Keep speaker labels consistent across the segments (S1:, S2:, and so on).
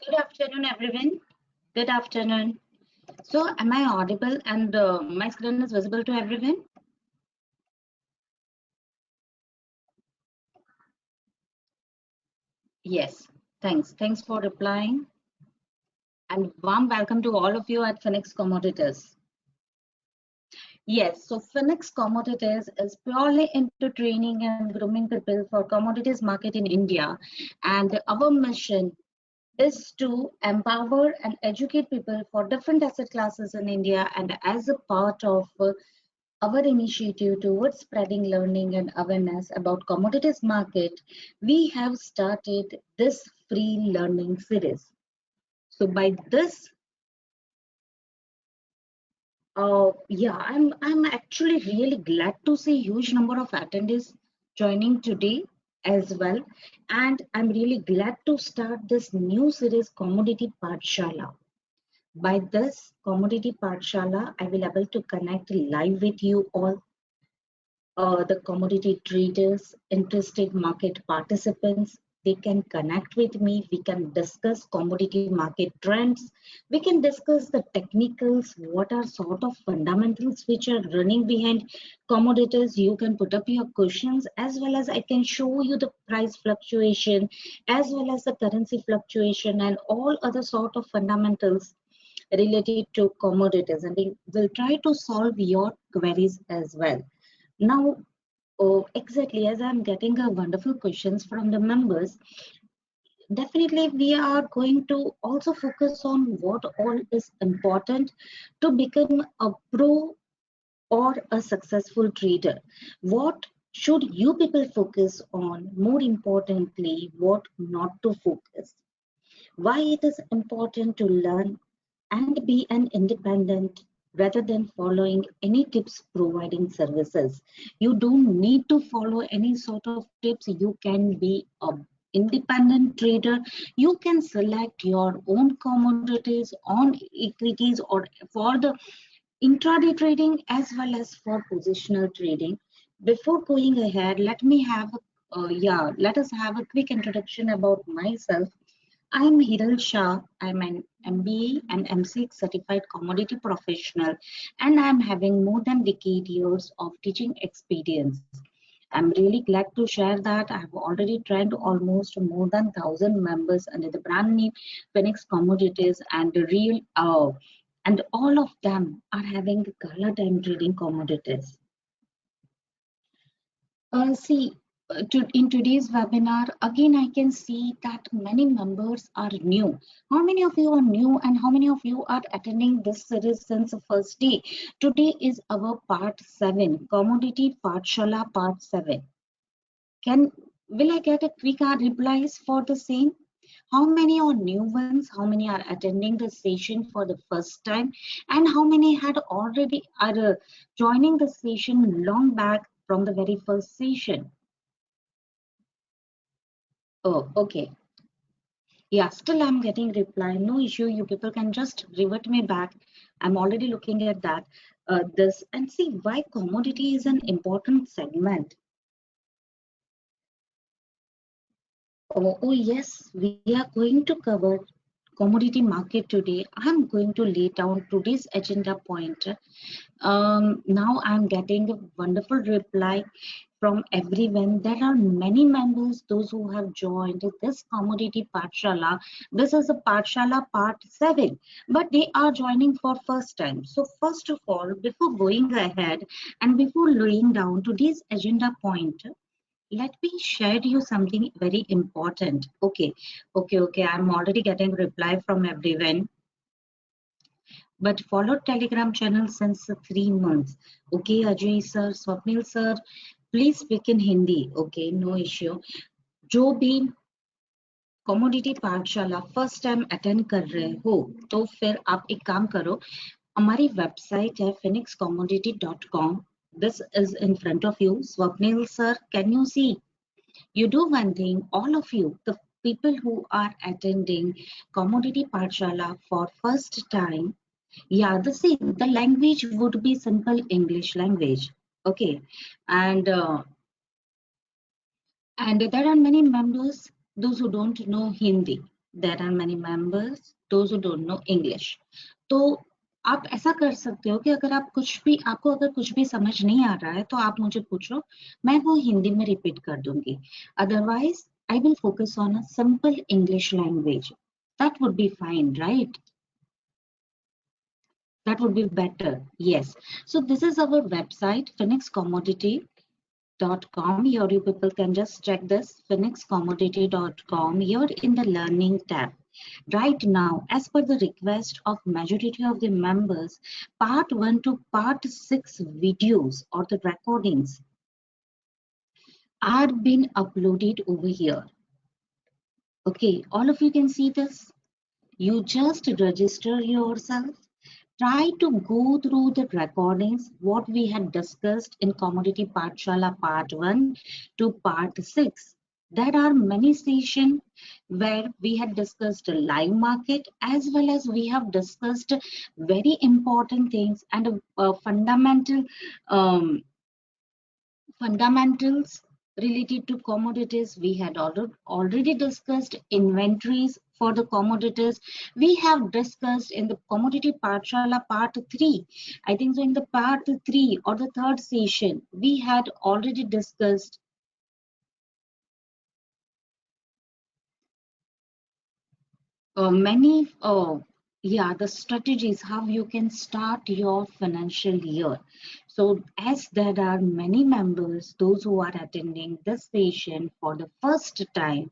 S1: Good afternoon, everyone. Good afternoon. So, am I audible and my screen is visible to everyone? Yes. Thanks. Thanks for replying. And warm welcome to all of you at Phoenix Commodities. Yes, so Phoenix Commodities is purely into training and grooming people for commodities market in India. And our mission is to empower and educate people for different asset classes in India. And as a part of our initiative towards spreading learning and awareness about commodities market, we have started this free learning series. So by this, I'm actually really glad to see huge number of attendees joining today as well, and I'm really glad to start this new series, Commodity Pathshala. By this Commodity Pathshala, I will able to connect live with you all, the commodity traders, interested market participants. They can connect with me. We can discuss commodity market trends. We can discuss the technicals, what are sort of fundamentals which are running behind commodities. You can put up your questions, as well as I can show you the price fluctuation, as well as the currency fluctuation and all other sort of fundamentals related to commodities. And we will try to solve your queries as well. Now, oh, exactly, as I'm getting a wonderful questions from the members, definitely we are going to also focus on what all is important to become a pro or a successful trader. What should you people focus on? More importantly, what not to focus? Why it is important to learn and be an independent rather than following any tips providing services. You don't need to follow any sort of tips. You can be a independent trader. You can select your own commodities on equities or for the intraday trading as well as for positional trading. Before going ahead, let us have a quick introduction about myself. I'm Hiral Shah. I'm an MBA and MCX certified commodity professional, and I'm having more than decade years of teaching experience. I'm really glad to share that I have already trained almost more than 1,000 members under the brand name Phoenix Commodities, and the real and all of them are having color time trading commodities. In today's webinar, again, I can see that many members are new. How many of you are new and how many of you are attending this series since the first day? Today is our part 7, Commodity Pathshala part 7. Will I get a quick replies for the same? How many are new ones? How many are attending the session for the first time? And how many had already are joining the session long back from the very first session? Oh, okay. Yeah, still I'm getting reply. No issue. You people can just revert me back. I'm already looking at that. This and see why commodity is an important segment. Oh, yes, we are going to cover commodity market today. I'm going to lay down today's agenda point. Now I'm getting a wonderful reply from everyone. There are many members, those who have joined this commodity Pathshala. This is a Pathshala part 7, but they are joining for first time. So first of all, before going ahead and before laying down today's agenda point, let me share you something very important. Okay. I'm already getting reply from everyone, but follow Telegram channel since 3 months. Okay, Ajay sir, Swapnil sir, please speak in Hindi. Okay, no issue. जो भी commodity पाठशाला first time attend कर रहे हो तो फिर आप एक काम करो, हमारी वेबसाइट है phoenixcommodity.com. This is in front of you. Swapnil sir, can you see? You do one thing, all of you, the people who are attending Commodity Pathshala for first time, yeah, the language would be simple English language. Okay, and and there are many members, those who don't know Hindi. There are many members, those who don't know English. तो आप ऐसा कर सकते हो कि अगर आप आपको अगर कुछ भी समझ नहीं आ रहा है तो आप मुझे पूछो, मैं वो हिंदी में रिपीट कर दूंगी. Otherwise, I will focus on a simple English language. That would be fine, right? That would be better. Yes. So this is our website, phoenixcommodity.com. Here you people can just check this, phoenixcommodity.com. Here in the learning tab. Right now, as per the request of majority of the members, part 1 to part 6 videos or the recordings are being uploaded over here. Okay, all of you can see this. You just register yourself. Try to go through the recordings, what we had discussed in Commodity Pathshala Part 1 to Part 6. There are many sessions where we had discussed a live market, as well as we have discussed very important things and fundamentals related to commodities. We had already discussed inventories for the commodities. We have discussed in the Commodity Pathshala Part 3. I think so in the Part 3 or the third session, we had already discussed the strategies how you can start your financial year. So as there are many members, those who are attending this session for the first time,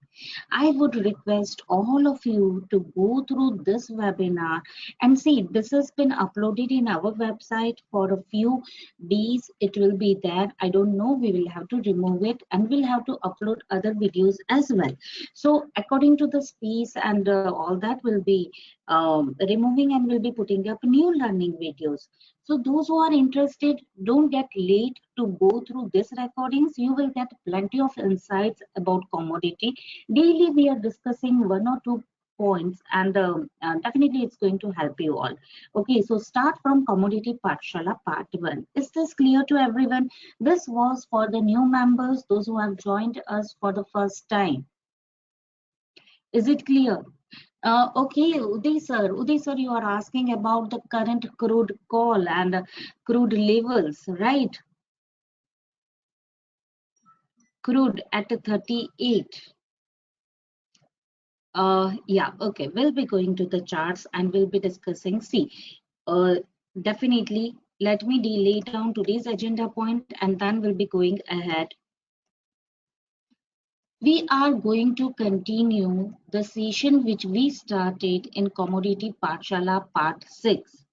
S1: I would request all of you to go through this webinar and see this has been uploaded in our website for a few days. It will be there. I don't know, we will have to remove it and we'll have to upload other videos as well. So according to the space and all that will be removing and will be putting up new learning videos. So those who are interested, don't get late to go through this recordings. You will get plenty of insights about commodity. Daily we are discussing one or two points and definitely it's going to help you all. Okay, so start from Commodity Pathshala Part 1. Is this clear to everyone? This was for the new members, those who have joined us for the first time. Is it clear? Okay, Uday sir, you are asking about the current crude call and crude levels, right? Crude at 38. Yeah, okay, we'll be going to the charts and we'll be discussing. See, definitely, let me lay down today's agenda point and then we'll be going ahead. We are going to continue the session which we started in Commodity Pathshala Part 6.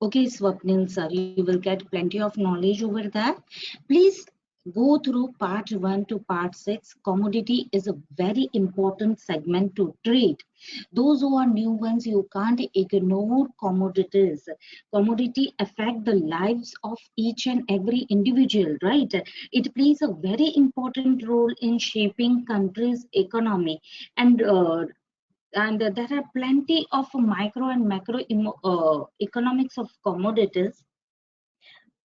S1: Okay, Swapnil sir, you will get plenty of knowledge over that. Please go through part 1 to part 6. Commodity is a very important segment to trade. Those who are new ones, you can't ignore commodities. Commodity affect the lives of each and every individual, right? It plays a very important role in shaping country's economy and there are plenty of micro and macro economics of commodities.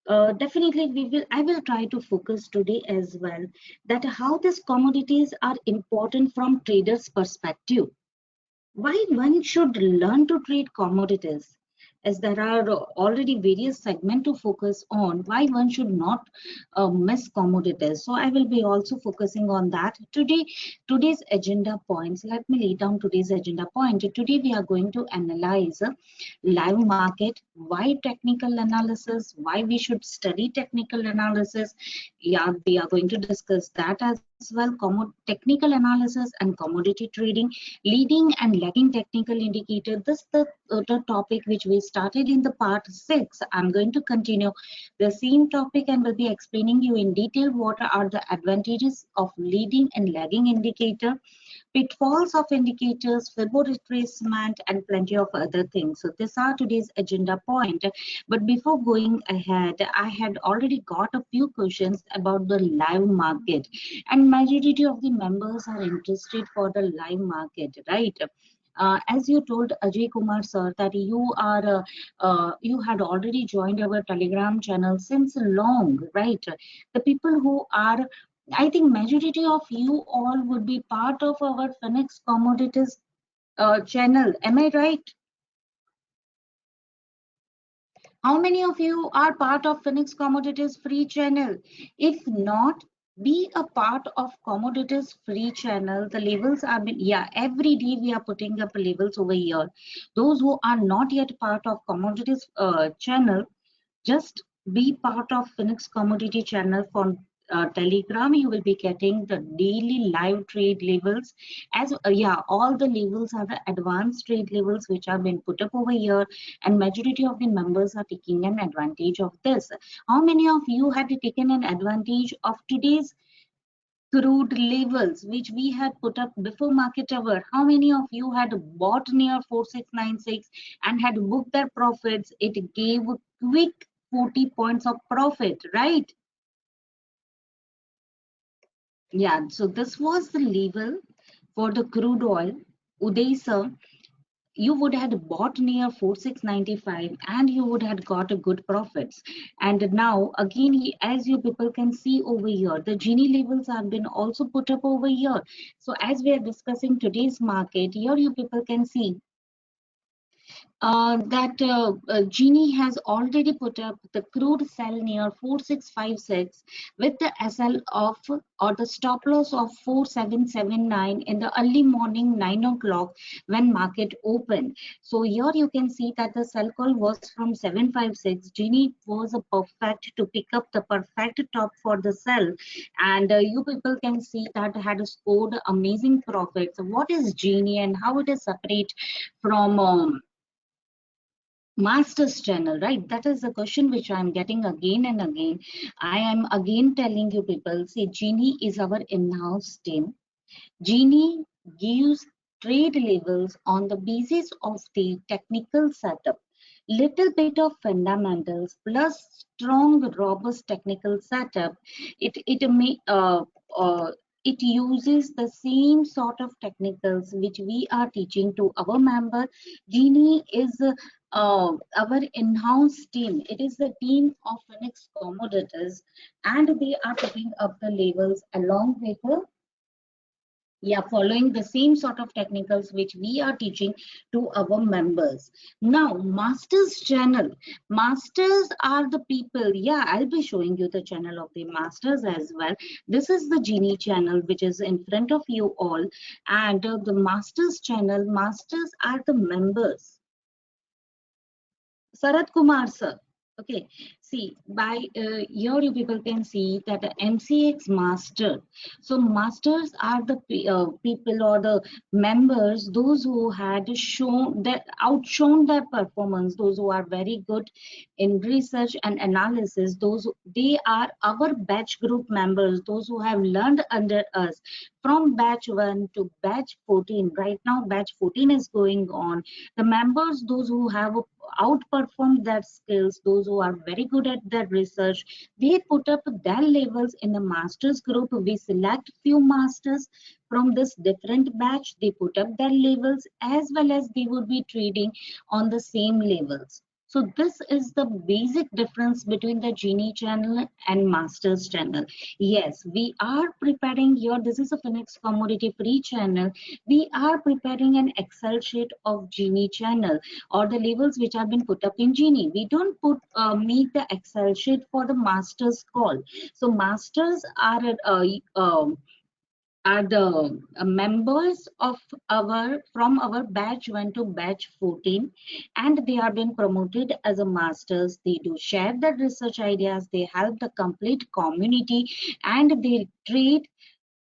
S1: Definitely I will try to focus today as well that how these commodities are important from traders perspective. Why one should learn to trade commodities, as there are already various segments to focus on, why one should not miss commodities. So I will be also focusing on that today. Today's agenda points, let me lay down today's agenda point. Today we are going to analyze live market, why technical analysis, why we should study technical analysis. Yeah, we are going to discuss that as well. Technical analysis and commodity trading, leading and lagging technical indicator. This is the topic which we started in the part 6. I'm going to continue the same topic and will be explaining you in detail what are the advantages of leading and lagging indicator, pitfalls of indicators, Fibonacci retracement, and plenty of other things. So these are today's agenda point. But before going ahead, I had already got a few questions about the live market, and majority of the members are interested for the live market, right? As you told Ajay Kumar sir that you had already joined our Telegram channel since long, right? The people who are I think majority of you all would be part of our Phoenix Commodities channel. Am I right? How many of you are part of Phoenix Commodities free channel? If not, be a part of Commodities free channel. The levels are been, yeah, every day we are putting up levels over here. Those who are not yet part of Commodities channel, just be part of Phoenix Commodity channel for Telegram. You will be getting the daily live trade levels. As yeah, all the levels are the advanced trade levels which have been put up over here, and majority of the members are taking an advantage of this. How many of you had taken an advantage of today's crude levels which we had put up before market hour? How many of you had bought near 4696 and had booked their profits? It gave quick 40 points of profit, right? Yeah, so this was the level for the crude oil. Uday sir, you would have bought near 4695 and you would have got a good profits. And now again, as you people can see over here, the Gini levels have been also put up over here. So as we are discussing today's market, here you people can see that Genie has already put up the crude sell near 4656 with the SL of or the stop loss of 4779 in the early morning 9 o'clock when market opened. So here you can see that the sell call was from 756. Genie was a perfect to pick up the perfect top for the sell, and you people can see that had scored amazing profits. What is Genie and how it is separate from Masters channel, right? That is the question which I'm getting again and again. I am again telling you people, see, Genie is our in-house team. Genie gives trade levels on the basis of the technical setup, little bit of fundamentals plus strong, robust technical setup. Uh, it uses the same sort of technicals which we are teaching to our member. Genie is our in-house team. It is the team of Phoenix Commodities, and they are putting up the levels along with the, yeah, following the same sort of technicals which we are teaching to our members. Now masters channel, masters are the people, yeah, I'll be showing you the channel of the masters as well. This is the Genie channel which is in front of you all, and the masters channel, masters are the members. Sarat Kumar sir. Okay, see, by here you people can see that the MCX master. So masters are the people or the members, those who had shown that outshone their performance, those who are very good in research and analysis. Those they are our batch group members, those who have learned under us from batch 1 to batch 14. Right now, batch 14 is going on. The members, those who have outperformed their skills, those who are very good at their research, they put up their levels in the masters group. We select few masters from this different batch, they put up their levels as well as they would be trading on the same levels. So this is the basic difference between the Genie channel and masters channel. Yes, we are preparing here, this is a Phoenix Commodity free channel. We are preparing an Excel sheet of Genie channel or the levels which have been put up in Genie. We don't put make the Excel sheet for the masters call. So masters are the members of our from our batch 1 to batch 14, and they are being promoted as a masters. They do share their research ideas, they help the complete community, and they trade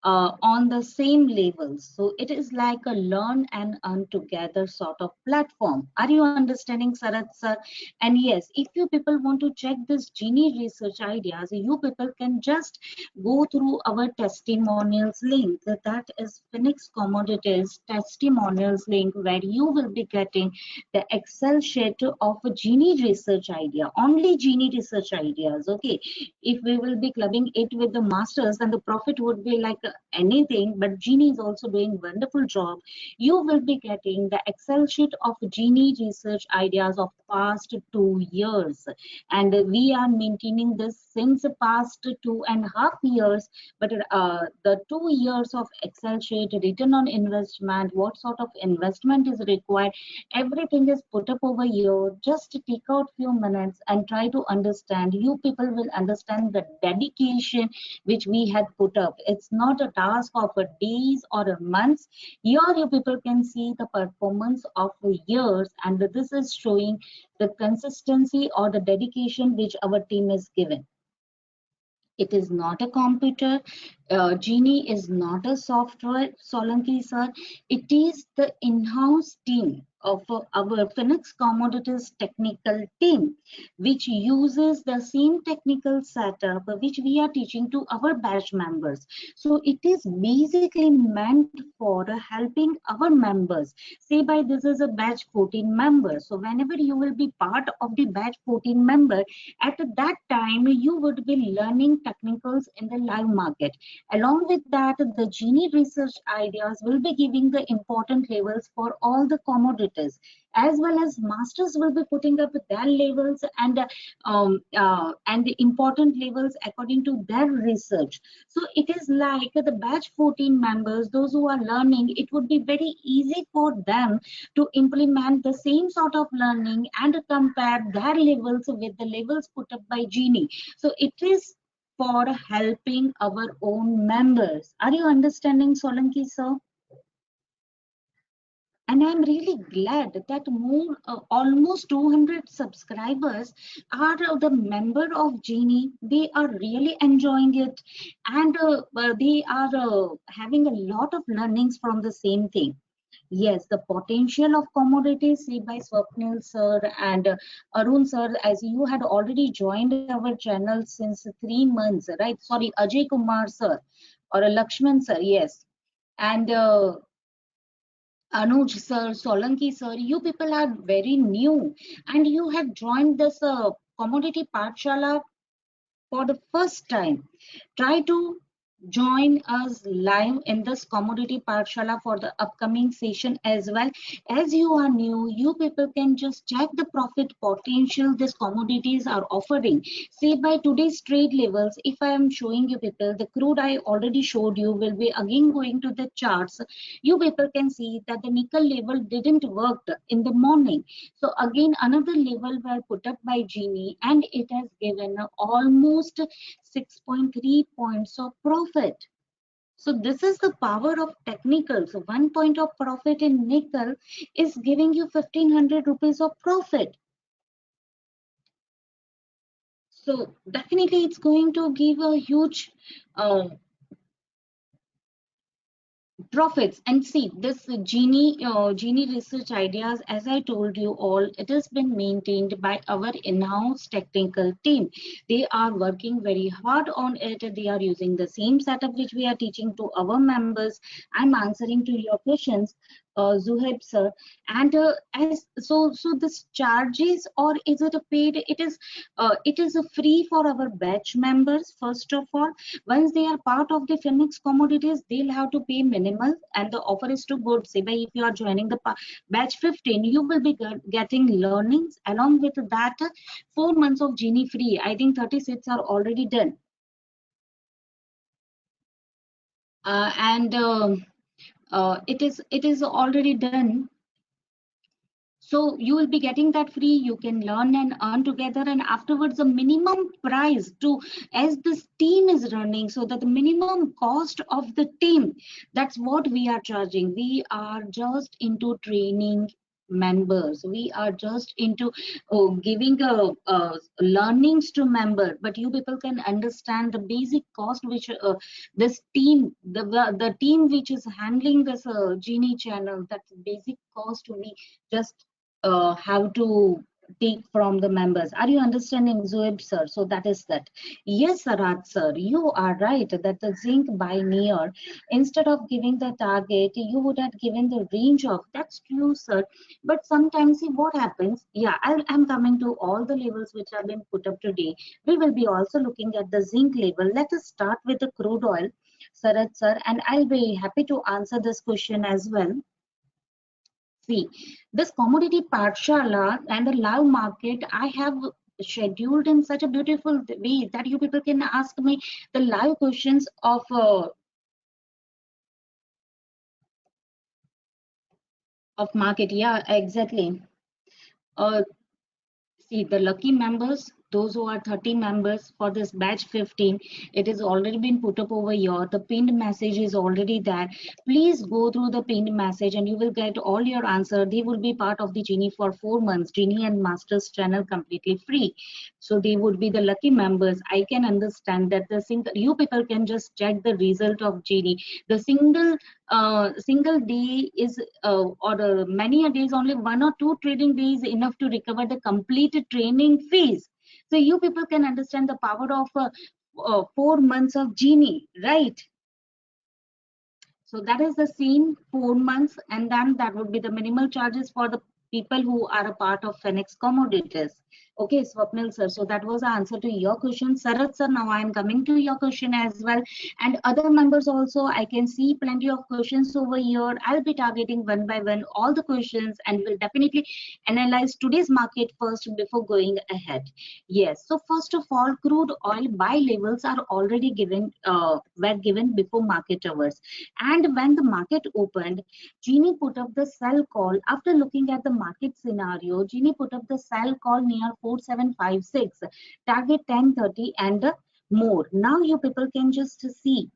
S1: on the same levels. So it is like a learn and earn together sort of platform. Are you understanding, Sarat sir? And yes, if you people want to check this Genie research ideas, you people can just go through our testimonials link. That is Phoenix Commodities testimonials link, where you will be getting the Excel sheet of a Genie research idea, only Genie research ideas. Okay, if we will be clubbing it with the masters, then the profit would be like anything, but Genie is also doing wonderful job. You will be getting the Excel sheet of Genie research ideas of past 2 years, and we are maintaining this since the past 2.5 years. But the 2 years of Excel sheet, return on investment, what sort of investment is required, everything is put up over here. Just take out few minutes and try to understand. You people will understand the dedication which we had put up. It's not a task of a days or a months. Here you people can see the performance of years, and this is showing the consistency or the dedication which our team is given. It is not a computer. Genie is not a software, Solanki sir. It is the in-house team of our Phoenix Commodities technical team, which uses the same technical setup which we are teaching to our batch members. So it is basically meant for helping our members. Say by this is a batch 14 member. So whenever you will be part of the batch 14 member, at that time you would be learning technicals in the live market. Along with that, the Genie research ideas will be giving the important levels for all the commodities, as well as masters will be putting up their levels and the important levels according to their research. So it is like the batch 14 members, those who are learning, it would be very easy for them to implement the same sort of learning and compare their levels with the levels put up by Genie. So it is for helping our own members. Are you understanding, Solanki sir? And I'm really glad that more almost 200 subscribers are the member of Genie. They are really enjoying it, and they are having a lot of learnings from the same thing. Yes, the potential of commodities, see by Swapnil sir and Arun sir, as you had already joined our channel since 3 months, right? Sorry, Ajay Kumar sir or Lakshman sir, yes. And Anuj sir, Solanki sir, you people are very new and you have joined this commodity Pathshala for the first time. Try to join us live in this commodity Pathshala for the upcoming session as well. As you are new, you people can just check the profit potential these commodities are offering. See by today's trade levels, if I am showing you people, the crude I already showed you, will be again going to the charts. You people can see that the nickel level didn't work in the morning. So again another level were put up by Genie and it has given almost 6.3 points of profit. So this is the power of technical. So 1 point of profit in nickel is giving you 1500 rupees of profit. So definitely it's going to give a huge profits. And see this Genie research ideas, as I told you all, it has been maintained by our in-house technical team. They are working very hard on it. They are using the same setup which we are teaching to our members. I'm answering to your questions, Zuhaib sir. And as so this charges, or is it a paid? It is a free for our batch members. First of all, once they are part of the Phoenix Commodities, they'll have to pay minimal, and the offer is to good. Say by if you are joining the batch 15, you will be getting learnings. Along with that, 4 months of Genie free. I think 36 are already done. And it is already done. So you will be getting that free. You can learn and earn together, and afterwards the minimum price to, as this team is running, so that the minimum cost of the team, that's what we are charging. We are just into training members. We are just into giving learnings to member, but you people can understand the basic cost which this team, the team which is handling this Genie channel, that's basic cost we just have to take from the members. Are you understanding, Zoeb sir? So that is that. Yes, Sarat sir, you are right that the zinc by near, instead of giving the target, you would have given the range of. That's true, sir. But sometimes, see what happens. Yeah, I'm coming to all the levels which have been put up today. We will be also looking at the zinc level. Let us start with the crude oil. Sarat sir, and I'll be happy to answer this question as well. See, this commodity Pathshala and the live market I have scheduled in such a beautiful way that you people can ask me the live questions of market. Yeah, exactly. Uh, See, the lucky members, those who are 30 members for this batch 15, it is already been put up over here. The pinned message is already there. Please go through the pinned message and you will get all your answer. They will be part of the Genie for 4 months, Genie and Masters channel completely free. So they would be the lucky members. I can understand that the single you people can just check the result of Genie. The single day is or many a days, only 1 or 2 trading days enough to recover the complete training fees. So you people can understand the power of 4 months of Genie, right? So that is the same 4 months, and then that would be the minimal charges for the people who are a part of Phoenix Commodities. Okay, Swapnil sir. So that was the answer to your question. Sarat sir, now I am coming to your question as well. And other members also, I can see plenty of questions over here. I'll be targeting one by one all the questions and will definitely analyze today's market first before going ahead. Yes. So first of all, crude oil buy levels are already were given before market hours. And when the market opened, Genie put up the sell call. After looking at the market scenario, Genie put up the sell call near 4756, target 1030 and more. Now you people can just see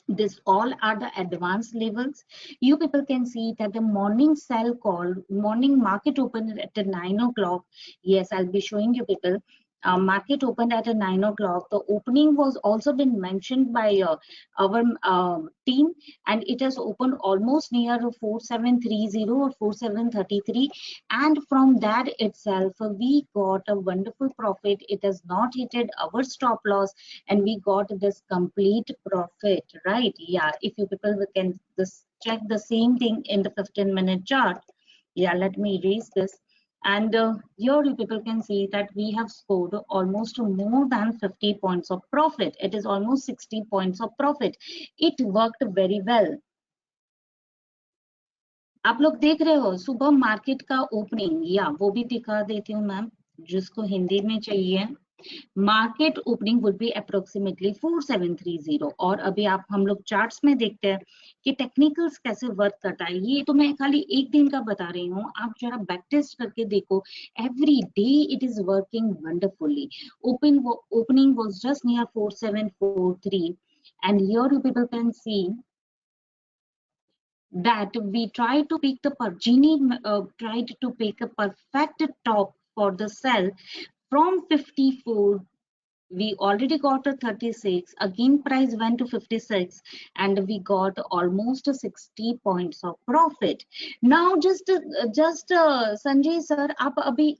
S1: this all are the advanced levels. You people can see that the morning sell call, morning market opened at 9 o'clock. Yes, I'll be showing you people. Market opened at 9 o'clock. The opening was also been mentioned by our team, and it has opened almost near 4730 or 4733. And from that itself, we got a wonderful profit. It has not hit our stop loss, and we got this complete profit, right? Yeah, if you people can just check the same thing in the 15-minute chart. Yeah, let me erase this. And here you people can see that we have scored almost more than 50 points of profit. It is almost 60 points of profit. It worked very well. आप लोग देख रहे हो सुबह market का opening, या वो भी दिखा देती हूँ मैम जिसको हिंदी में चाहिए. Market opening would be approximately 4730. और अभी आप हम लोग चार्ट्स में देखते हैं कि टेक्निकल्स कैसे वर्क करता है. ये तो मैं खाली एक दिन का बता रही हूँ, आप जरा बैक टेस्ट करके देखो. Every day it is working wonderfully. Opening was just near 4743, and here you people can see that we tried to pick the Genie tried to pick a perfect top for the sell from 54. We already got a 36, again price went to 56, and we got almost 60 points of profit. Now just Sanjay sir, आप अभी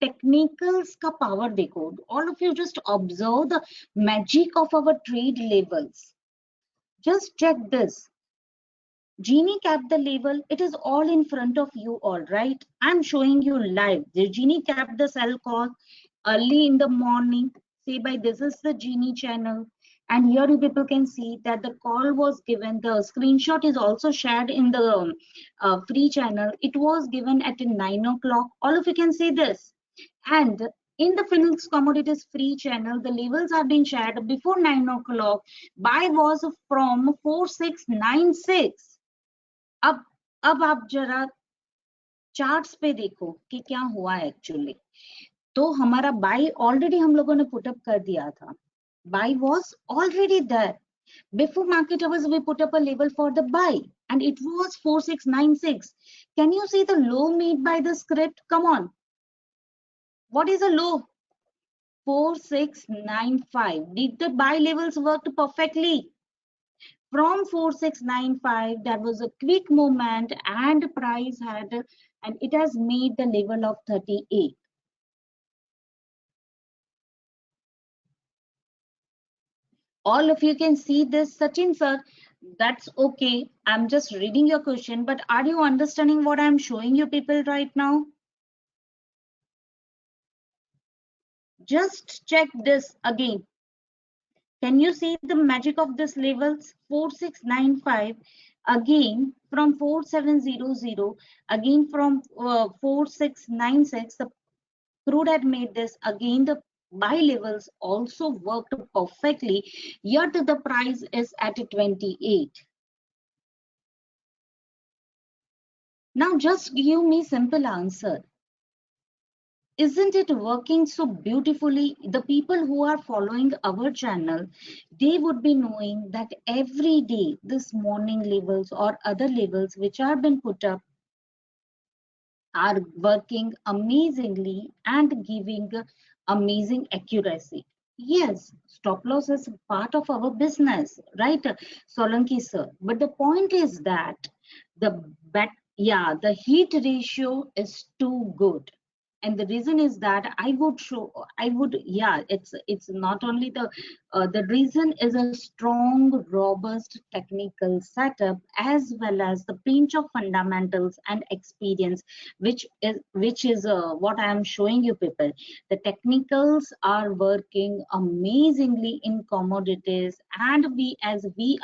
S1: technicals का power देखो. All of you just observe the magic of our trade levels. Just check this. Genie capped the level. It is all in front of you, all right? I'm showing you live. The Genie capped the sell call early in the morning. Say by this is the Genie channel. And here you people can see that the call was given. The screenshot is also shared in the free channel. It was given at 9 o'clock. All of you can see this. And in the Phoenix Commodities free channel, the levels have been shared before 9 o'clock. Buy was from 4696. अब आप जरा charts पे देखो कि क्या हुआ actually. तो हमारा बाई ऑलरेडी हम लोगों ने पुट अप कर दिया था. Buy was already there before market hours. We put up a label for the buy and it was 4696. Can you see the low made by the script? Come on, what is a low? 4695. Did the buy levels worked perfectly? From 4695 there was a quick movement and price had, and it has made the level of 38. All of you can see this. Sachin sir, that's okay, I'm just reading your question, but are you understanding what I'm showing you people right now? Just check this again. Can you see the magic of this levels? 4695, again from 4700, again from 4696, the crude had made this. Again, the buy levels also worked perfectly, yet the price is at 28. Now just give me simple answer. Isn't it working so beautifully? The people who are following our channel, they would be knowing that every day this morning levels or other levels which are been put up are working amazingly and giving amazing accuracy. Yes, stop loss is part of our business, right, Solanki sir? But the point is that the the heat ratio is too good. And the reason is that it's not only the reason is a strong, robust technical setup as well as the pinch of fundamentals and experience, which is what I am showing you people. The technicals are working amazingly in commodities, and we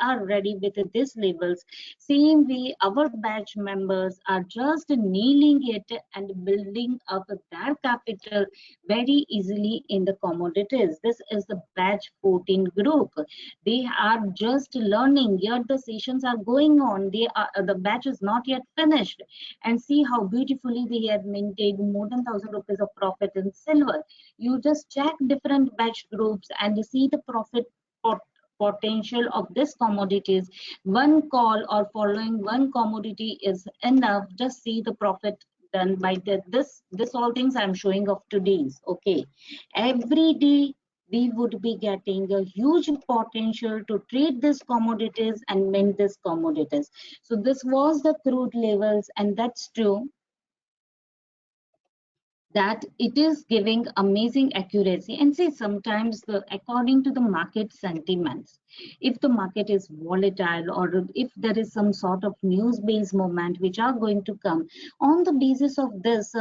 S1: are ready with these levels. Same way, our batch members are just nailing it and building up their capital very easily in the commodities. This is the batch 14 group. They are just learning, yet the sessions are going on. The batch is not yet finished. And see how beautifully they have maintained more than 1,000 rupees of profit in silver. You just check different batch groups and see the profit potential of this commodities. One call or following one commodity is enough. Just see the profit done by this all things I'm showing of today's. Okay, every day we would be getting a huge potential to trade these commodities and mint these commodities. So this was the crude levels, and that's true that it is giving amazing accuracy. And see, sometimes according to the market sentiments, if the market is volatile or if there is some sort of news based movement which are going to come on the basis of this,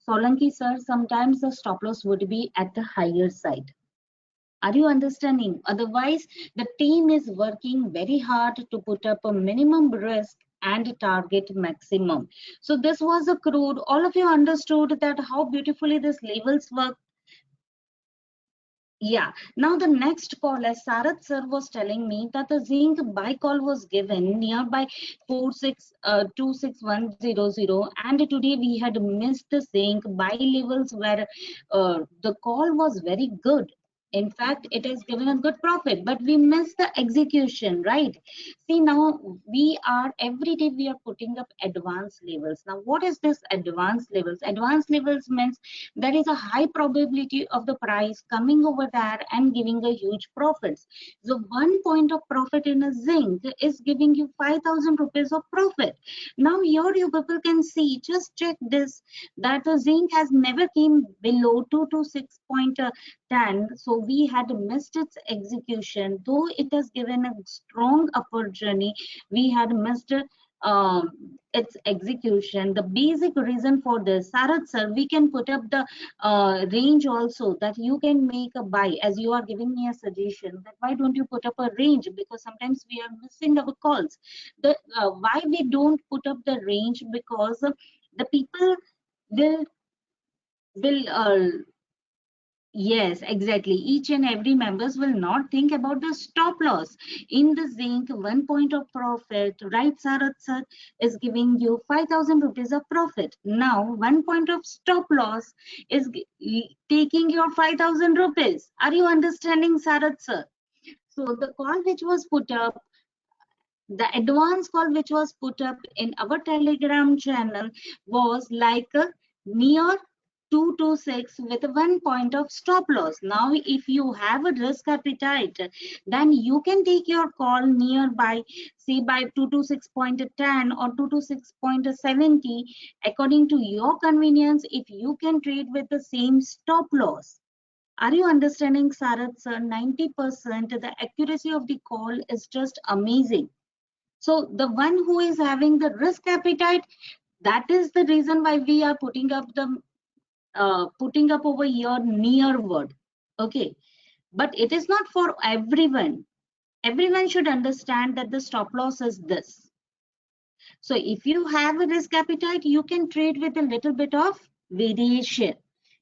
S1: Solanki sir, sometimes the stop loss would be at the higher side. Are you understanding? Otherwise, the team is working very hard to put up a minimum risk and target maximum. So this was a crude. All of you understood that how beautifully these labels work. Yeah. Now the next call, as Sarath sir was telling me that the zinc buy call was given nearby 26100, and today we had missed the zinc buy levels where the call was very good. In fact, it has given a good profit, but we missed the execution, right? See, now we are every day we are putting up advanced levels. Now, what is this advanced levels? Advanced levels means there is a high probability of the price coming over there and giving a huge profits. So 1 point of profit in a zinc is giving you 5,000 rupees of profit. Now here you people can see, just check this, that the zinc has never came below 226.10. So we had missed its execution, though it has given a strong upward journey. We had missed its execution. The basic reason for this, Sarath sir, we can put up the range also, that you can make a buy, as you are giving me a suggestion that why don't you put up a range, because sometimes we are missing our calls. Why we don't put up the range, because the people will will yes, exactly. Each and every members will not think about the stop loss. In the zinc, 1 point of profit, right, Sarath sir, is giving you 5,000 rupees of profit. Now, 1 point of stop loss is taking your 5,000 rupees. Are you understanding, Sarath sir? So the call which was put up, the advance call which was put up in our Telegram channel was like near 226 with 1 point of stop loss. Now, if you have a risk appetite, then you can take your call nearby, say by 226.10 or 226.70, according to your convenience, if you can trade with the same stop loss. Are you understanding, Sarath sir? 90%, the accuracy of the call is just amazing. So the one who is having the risk appetite, that is the reason why we are putting up over here near word. Okay. but it is not for everyone. Everyone should understand that the stop loss is this. So if you have a risk appetite, you can trade with a little bit of variation.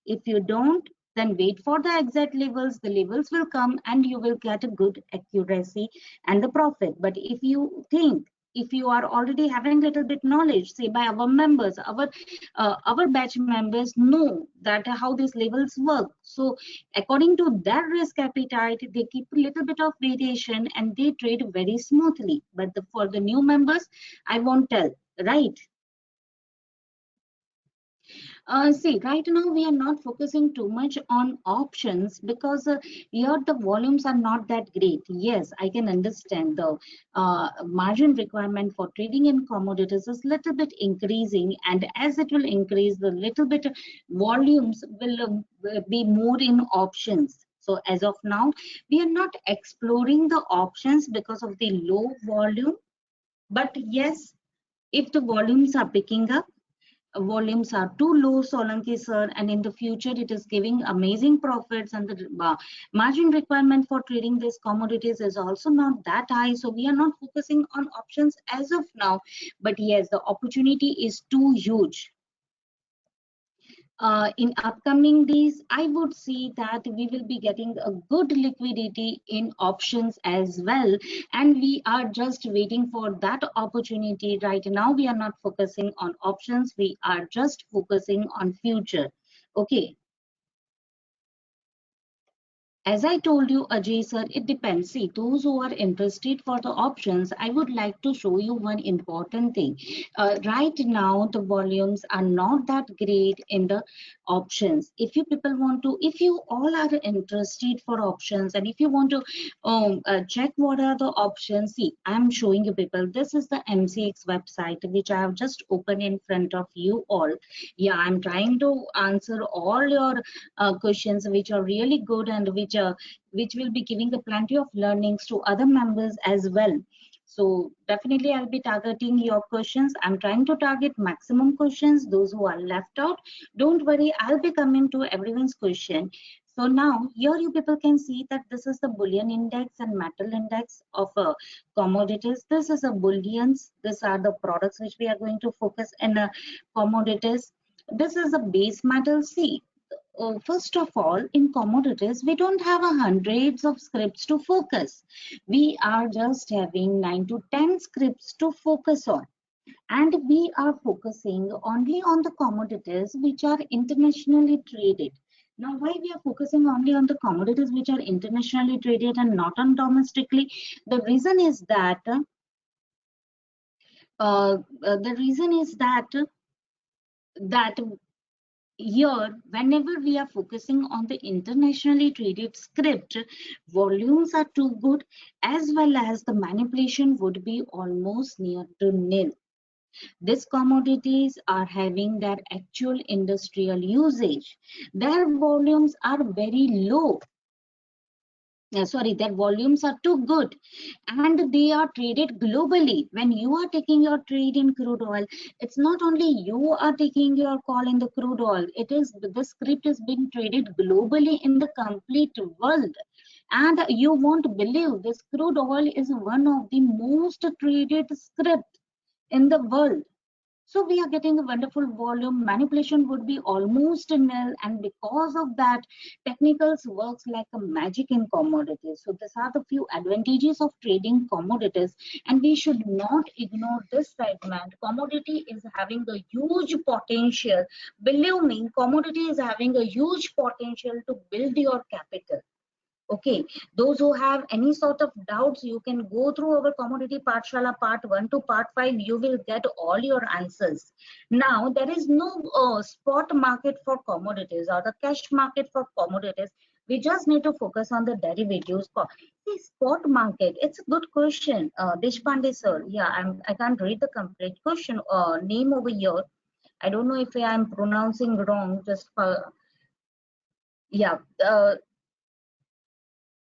S1: If you don't, then wait for the exact levels. The levels will come and you will get a good accuracy and the profit. But if you think, if you are already having little bit knowledge, say by our members, our batch members know that how these levels work. So according to their risk appetite, they keep a little bit of variation and they trade very smoothly. But for the new members, I won't tell, right? See, right now we are not focusing too much on options because here the volumes are not that great. Yes, I can understand the margin requirement for trading in commodities is little bit increasing, and as it will increase, the little bit volumes will be more in options. So as of now, we are not exploring the options because of the low volume. But yes, if the volumes are picking up, volumes are too low, Solanki sir, and in the future it is giving amazing profits, and the margin requirement for trading these commodities is also not that high. So we are not focusing on options as of now. But yes, the opportunity is too huge. In upcoming days, I would see that we will be getting a good liquidity in options as well. And we are just waiting for that opportunity. Right now, we are not focusing on options. We are just focusing on future. Okay. As I told you, Ajay sir, it depends. See, those who are interested for the options, I would like to show you one important thing. Right now, the volumes are not that great in the options. If you people want to, if you all are interested for options, and if you want to check what are the options, see, I'm showing you people. This is the MCX website, which I have just opened in front of you all. Yeah, I'm trying to answer all your questions which are really good and which will be giving the plenty of learnings to other members as well. So definitely I'll be targeting your questions. I'm trying to target maximum questions. Those who are left out, don't worry, I'll be coming to everyone's question. So now here you people can see that this is the bullion index and metal index of commodities. This is a bullions. These are the products which we are going to focus in commodities. This is a base metal. See, first of all, in commodities, we don't have hundreds of scripts to focus. We are just having 9 to 10 scripts to focus on. And we are focusing only on the commodities which are internationally traded. Now, why we are focusing only on the commodities which are internationally traded and not on domestically? The reason is that that here, whenever we are focusing on the internationally traded script, volumes are too good, as well as the manipulation would be almost near to nil. These commodities are having their actual industrial usage. Their volumes are very low. Sorry, their volumes are too good, and they are traded globally. When you are taking your trade in crude oil, it's not only you are taking your call in the crude oil, it is the script is being traded globally in the complete world. And you won't believe this crude oil is one of the most traded script in the world. So we are getting a wonderful volume. Manipulation would be almost nil, and because of that, technicals works like a magic in commodities. So these are the few advantages of trading commodities, and we should not ignore this segment. Commodity is having a huge potential. Believe me, commodity is having a huge potential to build your capital. Okay, those who have any sort of doubts, you can go through our commodity Pathshala part 1 to part 5. You will get all your answers. Now, there is no spot market for commodities or the cash market for commodities. We just need to focus on the derivatives. The spot market, it's a good question. Deshpande sir, yeah, I can't read the complete question name over here. I don't know if I am pronouncing wrong. Just yeah.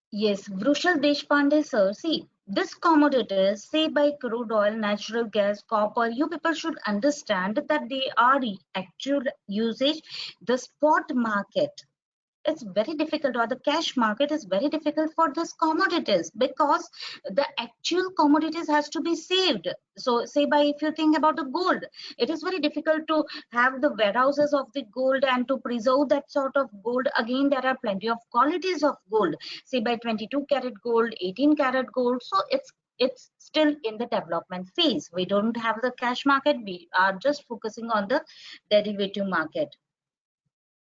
S1: Yes, Vrushal Deshpande sir. See, this commodities, say by crude oil, natural gas, copper, you people should understand that they are actual usage. The spot market, it's very difficult, or the cash market is very difficult for this commodities, because the actual commodities has to be saved. So say by, if you think about the gold, it is very difficult to have the warehouses of the gold and to preserve that sort of gold. Again, there are plenty of qualities of gold, say by 22 karat gold, 18 karat gold. So it's still in the development phase. We don't have the cash market, we are just focusing on the derivative market.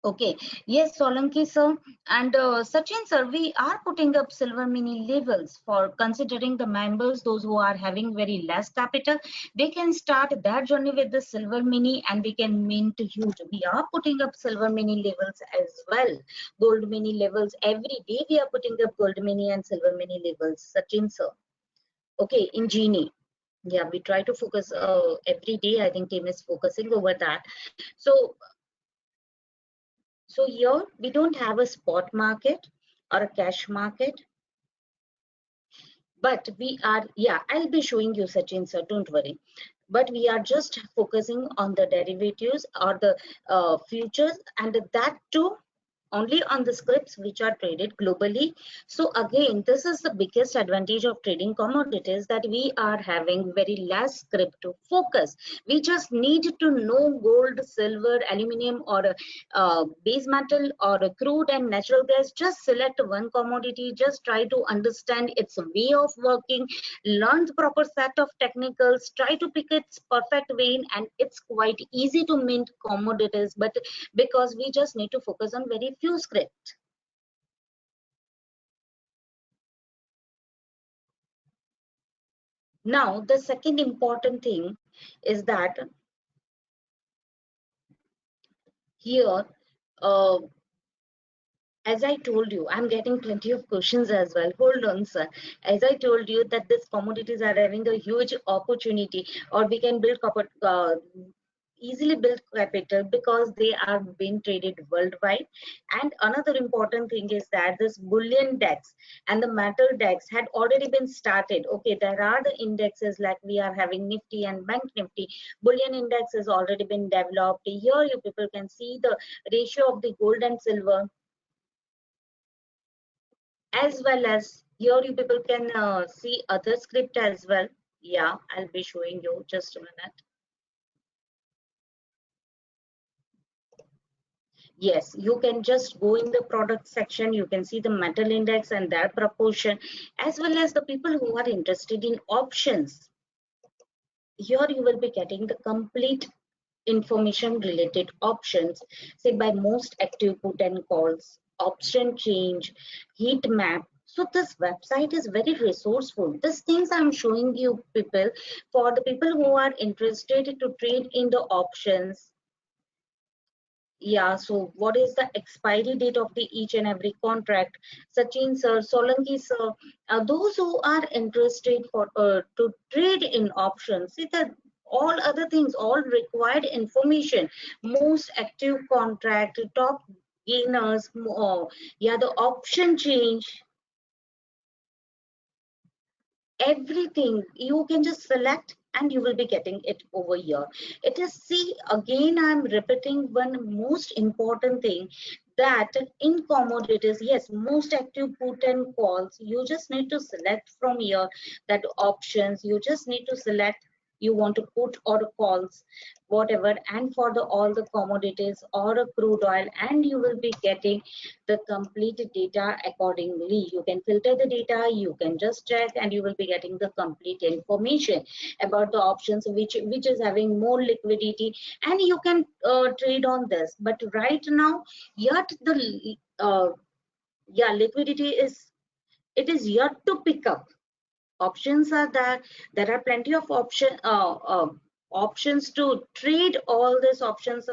S1: Okay, yes, Solanki sir and Sachin sir, we are putting up silver mini levels for considering the members, those who are having very less capital, they can start their journey with the silver mini and we can mint huge. We are putting up silver mini levels as well, gold mini levels. Every day we are putting up gold mini and silver mini levels, Sachin sir. Okay, in Genie. Yeah, we try to focus every day. I think team is focusing over that. So here we don't have a spot market or a cash market, but we are, yeah, I'll be showing you, Sachin sir, don't worry. But we are just focusing on the derivatives or the futures, and that too only on the scripts which are traded globally. So again, this is the biggest advantage of trading commodities, that we are having very less script to focus. We just need to know gold, silver, aluminum, or base metal, or a crude and natural gas. Just select one commodity, just try to understand its way of working, learn the proper set of technicals, try to pick its perfect vein, and it's quite easy to mint commodities, but because we just need to focus on very few scripts. Now, the second important thing is that here, as I told you, I'm getting plenty of questions as well. Hold on, sir. As I told you that these commodities are having a huge opportunity, or we can build easily build capital because they are being traded worldwide. And another important thing is that this bullion dex and the metal dex had already been started. Okay, there are the indexes like we are having Nifty and Bank Nifty. Bullion index has already been developed. Here you people can see the ratio of the gold and silver, as well as here you people can see other script as well. Yeah, I'll be showing you, just a minute. Yes, you can just go in the product section, you can see the metal index and their proportion, as well as the people who are interested in options. Here you will be getting the complete information related options, say by most active put and calls, option change, heat map. So this website is very resourceful. These things I'm showing you people for the people who are interested to trade in the options. Yeah, so what is the expiry date of the each and every contract? Sachin sir, Solanki sir, those who are interested for to trade in options, see that all other things, all required information, most active contract, top gainers, yeah, the option change, everything you can just select and you will be getting it over here. It is, see, again I'm repeating one most important thing, that in commodities, yes, most active put and calls, you just need to select from here that options, you just need to select you want to put or calls, whatever, and for the all the commodities or a crude oil, and you will be getting the complete data accordingly. You can filter the data, you can just check, and you will be getting the complete information about the options which is having more liquidity, and you can trade on this. But right now, yet the yeah, liquidity is, it is yet to pick up. Options are there are plenty of options to trade all these options,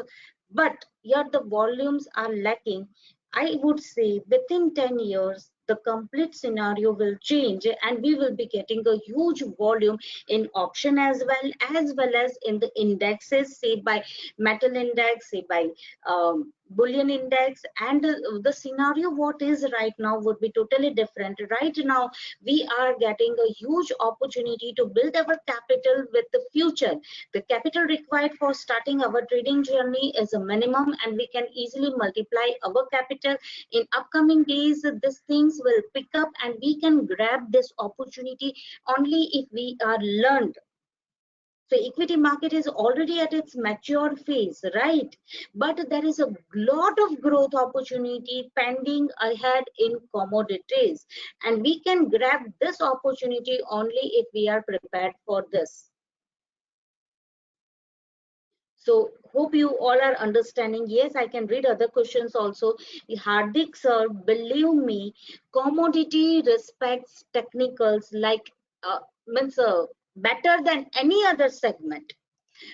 S1: but yet the volumes are lacking. I would say within 10 years the complete scenario will change, and we will be getting a huge volume in option as well as in the indexes, say by metal index, say by bullion index, and the scenario what is right now would be totally different. Right now we are getting a huge opportunity to build our capital with the future. The capital required for starting our trading journey is a minimum, and we can easily multiply our capital. In upcoming days these things will pick up, and we can grab this opportunity only if we are learned. So equity market is already at its mature phase, right? But there is a lot of growth opportunity pending ahead in commodities, and we can grab this opportunity only if we are prepared for this. So hope you all are understanding. Yes, I can read other questions also. Hardik sir, believe me, commodity respects technicals like means better than any other segment.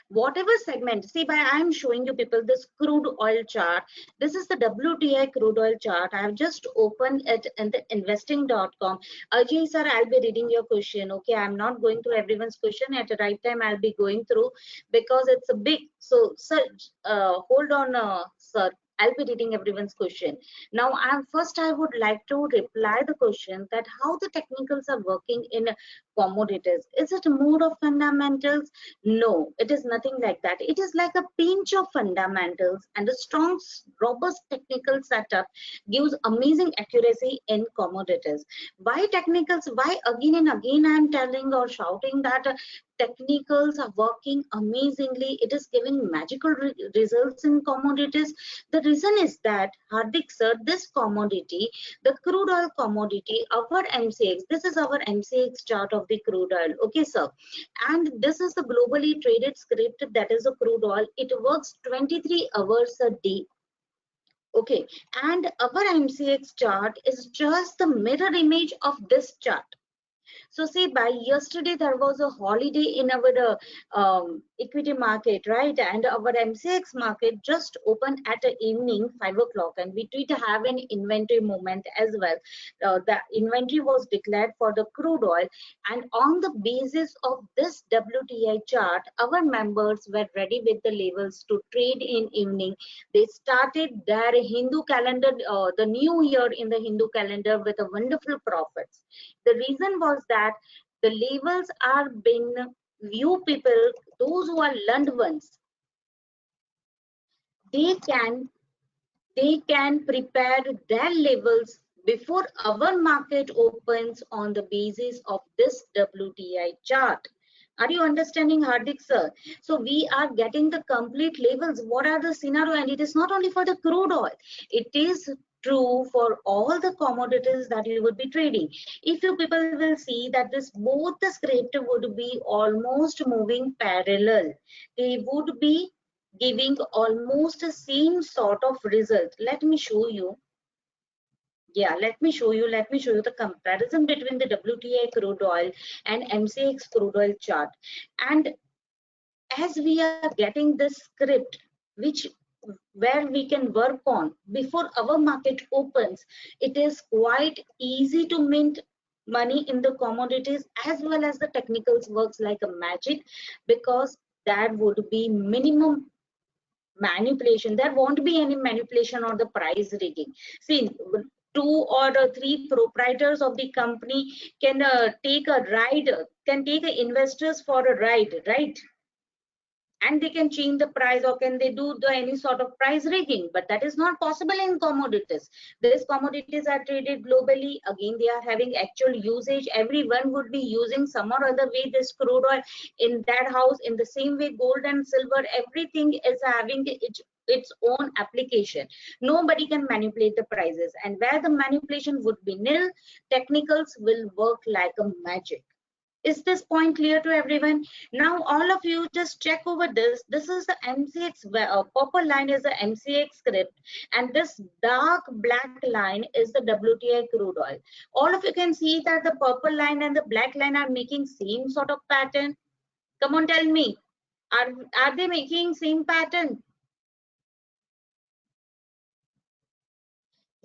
S1: Whatever segment, see, by I'm showing you people this crude oil chart. This is the WTI crude oil chart. I have just opened it in the investing.com. Ajay sir, I'll be reading your question. Okay, I'm not going through everyone's question at the right time. I'll be going through because it's a big, so sir, hold on, sir, I'll be reading everyone's question. Now, I would like to reply the question that how the technicals are working in commodities. Is it more of fundamentals? No, it is nothing like that. It is like a pinch of fundamentals, and a strong, robust technical setup gives amazing accuracy in commodities. Why technicals? Why again and again I am telling or shouting that technicals are working amazingly. It is giving magical results in commodities. The reason is that, Hardik sir, this commodity, the crude oil commodity, our MCX, this is our MCX chart of the crude oil. Okay, sir. And this is the globally traded script, that is a crude oil. It works 23 hours a day. Okay, and our MCX chart is just the mirror image of this chart. So see, by yesterday there was a holiday in our equity market, right? And our MCX market just opened at the evening 5 o'clock, and we did have an inventory movement as well. The inventory was declared for the crude oil, and on the basis of this WTI chart, our members were ready with the levels to trade in evening. They started their Hindu calendar, the new year in the Hindu calendar, with a wonderful profits. The reason was that the levels are being view people, those who are learned ones, they can prepare their levels before our market opens on the basis of this WTI chart. Are you understanding, Hardik sir? So we are getting the complete levels. What are the scenario? And it is not only for the crude oil. It is true for all the commodities that you would be trading. If you people will see that this both the script would be almost moving parallel. They would be giving almost the same sort of result. Let me show you. Yeah, let me show you. Let me show you the comparison between the WTI crude oil and MCX crude oil chart. And as we are getting this script, which where we can work on before our market opens, it is quite easy to mint money in the commodities, as well as the technicals works like a magic, because there would be minimum manipulation. There won't be any manipulation or the price rigging. See, two or three proprietors of the company can take a ride, can take investors for a ride, right? And they can change the price, or can they do any sort of price rigging? But that is not possible in commodities. These commodities are traded globally. Again, they are having actual usage. Everyone would be using some or other way this crude oil in that house. In the same way, gold and silver, everything is having its own application. Nobody can manipulate the prices, and where the manipulation would be nil, technicals will work like a magic. Is this point clear to everyone? Now, all of you just check over this. This is the MCX, purple line is the MCX script, and this dark black line is the WTI crude oil. All of you can see that the purple line and the black line are making same sort of pattern. Come on, tell me. Are they making same pattern?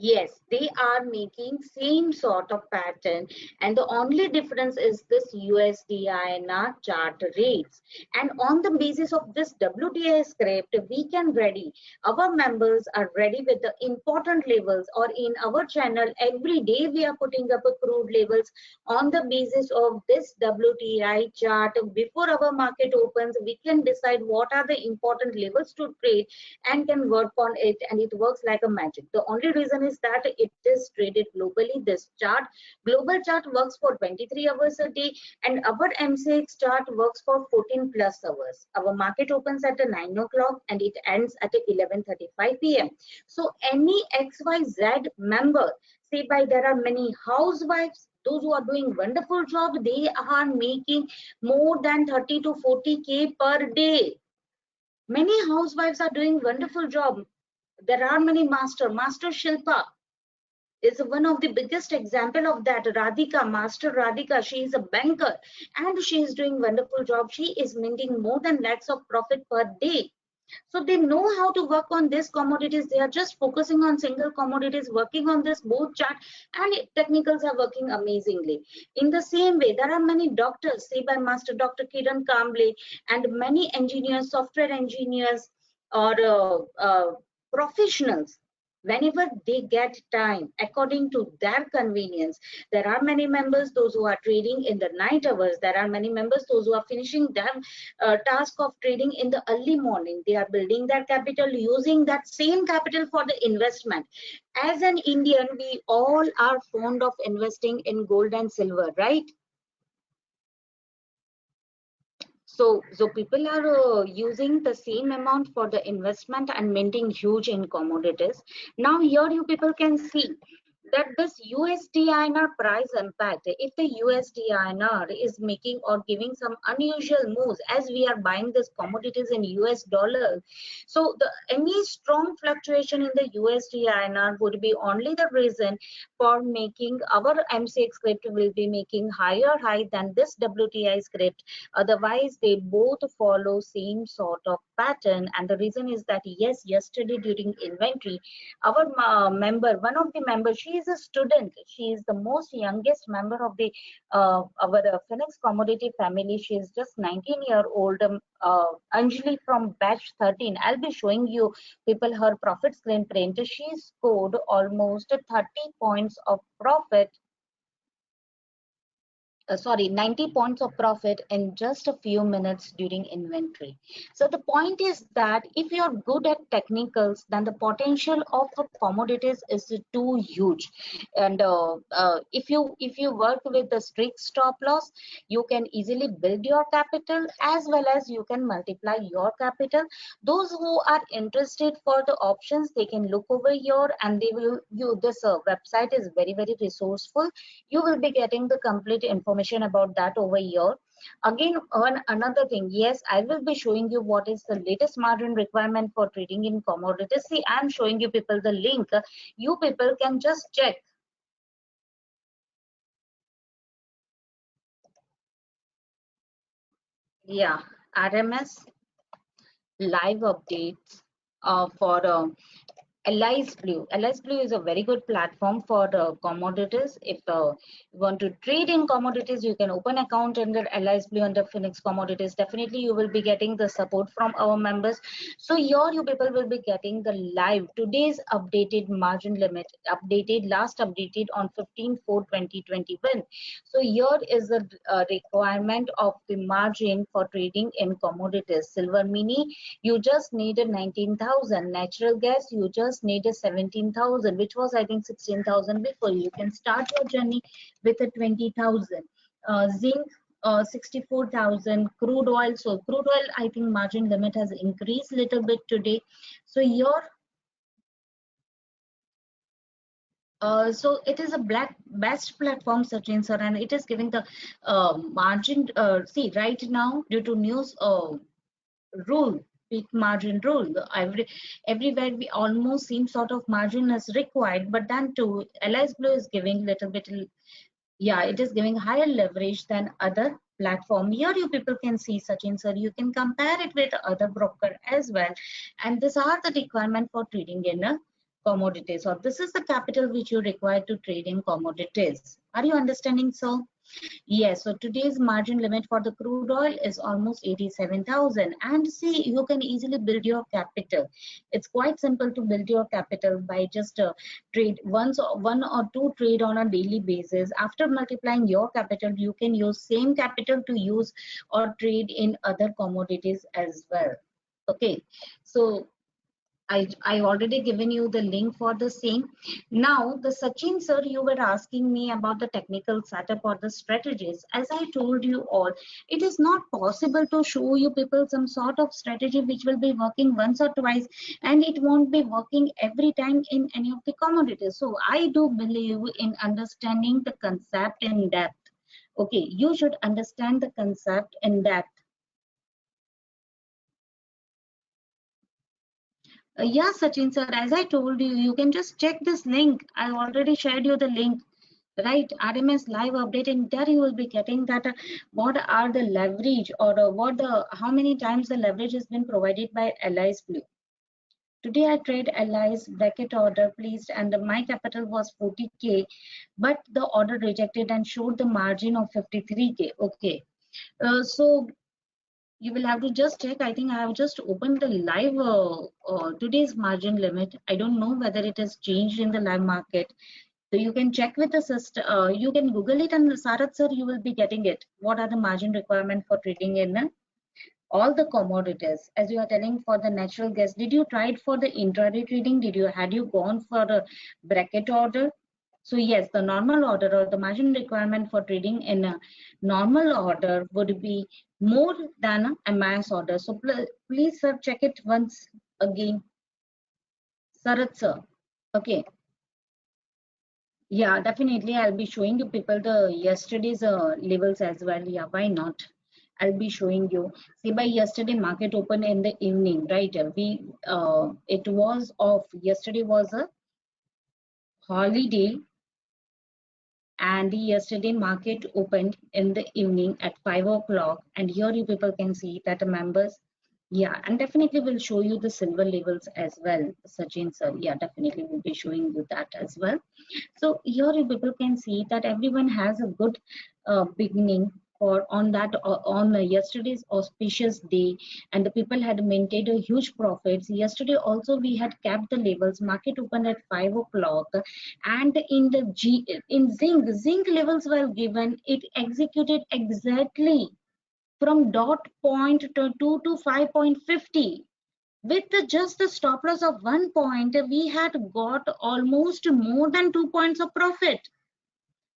S1: Yes, they are making same sort of pattern, and the only difference is this USD INR chart rates. And on the basis of this WTI script, we can ready. Our members are ready with the important levels, or in our channel every day we are putting up a crude levels on the basis of this WTI chart. Before our market opens, we can decide what are the important levels to trade and can work on it, and it works like a magic. The only reason is that it is traded globally. This chart, global chart, works for 23 hours a day, and our MCX chart works for 14 plus hours. Our market opens at 9 o'clock and it ends at 11:35 p.m. So any XYZ member, say by there are many housewives, those who are doing wonderful job, they are making more than 30 to 40K per day. Many housewives are doing wonderful job. There are many master Shilpa is one of the biggest example of that. Radhika, master Radhika, she is a banker and she is doing wonderful job. She is minting more than lakhs of profit per day. So they know how to work on this commodities. They are just focusing on single commodities, working on this both chart, and technicals are working amazingly. In the same way, there are many doctors, say by Master Dr. Kiran Kamble, and many engineers, software engineers, or professionals. Whenever they get time, according to their convenience, there are many members, those who are trading in the night hours. There are many members, those who are finishing their task of trading in the early morning. They are building their capital, using that same capital for the investment. As an Indian, we all are fond of investing in gold and silver, right? So people are using the same amount for the investment and minting huge in commodities. Now here you people can see that this USD INR price impact, if the USD INR is making or giving some unusual moves, as we are buying this commodities in US dollar, so any strong fluctuation in the USD INR would be only the reason for making our MCX script will be making higher high than this WTI script. Otherwise they both follow same sort of pattern, and the reason is that yes, yesterday during inventory, our member, one of the members, she is a student, she is the most youngest member of the our Phoenix commodity family. She is just 19-year-old Anjali from batch 13. I'll be showing you people her profit screen print. She scored almost 30 points of profit, sorry, 90 points of profit in just a few minutes during inventory. So the point is that if you're good at technicals, then the potential of commodities is too huge. And if you work with the strict stop loss, you can easily build your capital as well as you can multiply your capital. Those who are interested for the options, they can look over here, and they will, you, this website is very very resourceful. You will be getting the complete information about that over here. Again, on another thing, yes, I will be showing you what is the latest margin requirement for trading in commodities. See, I'm showing you people the link. You people can just check. Yeah, RMS live updates for Allies Blue. Allies Blue is a very good platform for commodities. If you want to trade in commodities, you can open account under Allies Blue under Phoenix Commodities. Definitely, you will be getting the support from our members. So here, you people will be getting the live today's updated margin limit, updated last updated on 15/4/2021. So here is the requirement of the margin for trading in commodities. Silver mini, you just needed 19,000. Natural gas, you just needed 17,000, which was I think 16,000 before. You can start your journey with a 20,000. Zinc, 64,000. Crude oil, so crude oil, I think margin limit has increased little bit today. So your so it is a black best platform, Sachin sir, and it is giving the margin. See, right now due to news rule, peak margin rule, everywhere we almost seem sort of margin is required, but then too Allies Blue is giving little bit, yeah, it is giving higher leverage than other platform. Here you people can see, Sachin sir, you can compare it with other broker as well, and these are the requirement for trading in a commodities, or this is the capital which you require to trade in commodities. Are you understanding, sir? Yes, so today's margin limit for the crude oil is almost 87,000. And see, you can easily build your capital. It's quite simple to build your capital by just trade one or two trade on a daily basis. After multiplying your capital, you can use same capital to use or trade in other commodities as well. Okay, so I already given you the link for the same. Now, the Sachin sir, you were asking me about the technical setup or the strategies. As I told you all, it is not possible to show you people some sort of strategy which will be working once or twice, and it won't be working every time in any of the commodities. So I do believe in understanding the concept in depth. Okay, you should understand the concept in depth. Yeah, Sachin sir, as I told you, you can just check this link. I already shared you the link, right? RMS live update, and there you will be getting that what are the leverage, or how many times the leverage has been provided by Allies Blue. Today I trade Allies bracket order placed, and my capital was 40K, but the order rejected and showed the margin of 53K. Okay, so you will have to just check. I think I have just opened the live today's margin limit. I don't know whether it has changed in the live market. So you can check with the system. You can Google it, and Sarath sir, you will be getting it. What are the margin requirement for trading in all the commodities? As you are telling for the natural gas, did you try it for the intraday trading? Had you gone for a bracket order? So yes, the normal order or the margin requirement for trading in a normal order would be more than a MIS order. So please sir, check it once again. Sarath sir. Okay. Yeah, definitely. I'll be showing you people the yesterday's levels as well. Yeah, why not? I'll be showing you. See, by yesterday market open in the evening, right? It was off. Yesterday was a holiday, and yesterday market opened in the evening at 5 o'clock, and here you people can see that the members, yeah, and definitely will show you the silver levels as well, Sachin sir. Yeah, definitely will be showing you that as well. So here you people can see that everyone has a good beginning for on yesterday's auspicious day, and the people had maintained a huge profits. Yesterday also we had capped the levels. Market opened at 5 o'clock, and in the zinc levels were given. It executed exactly from dot point to 2 to 5.50. With just the stop loss of 1 point, we had got almost more than 2 points of profit.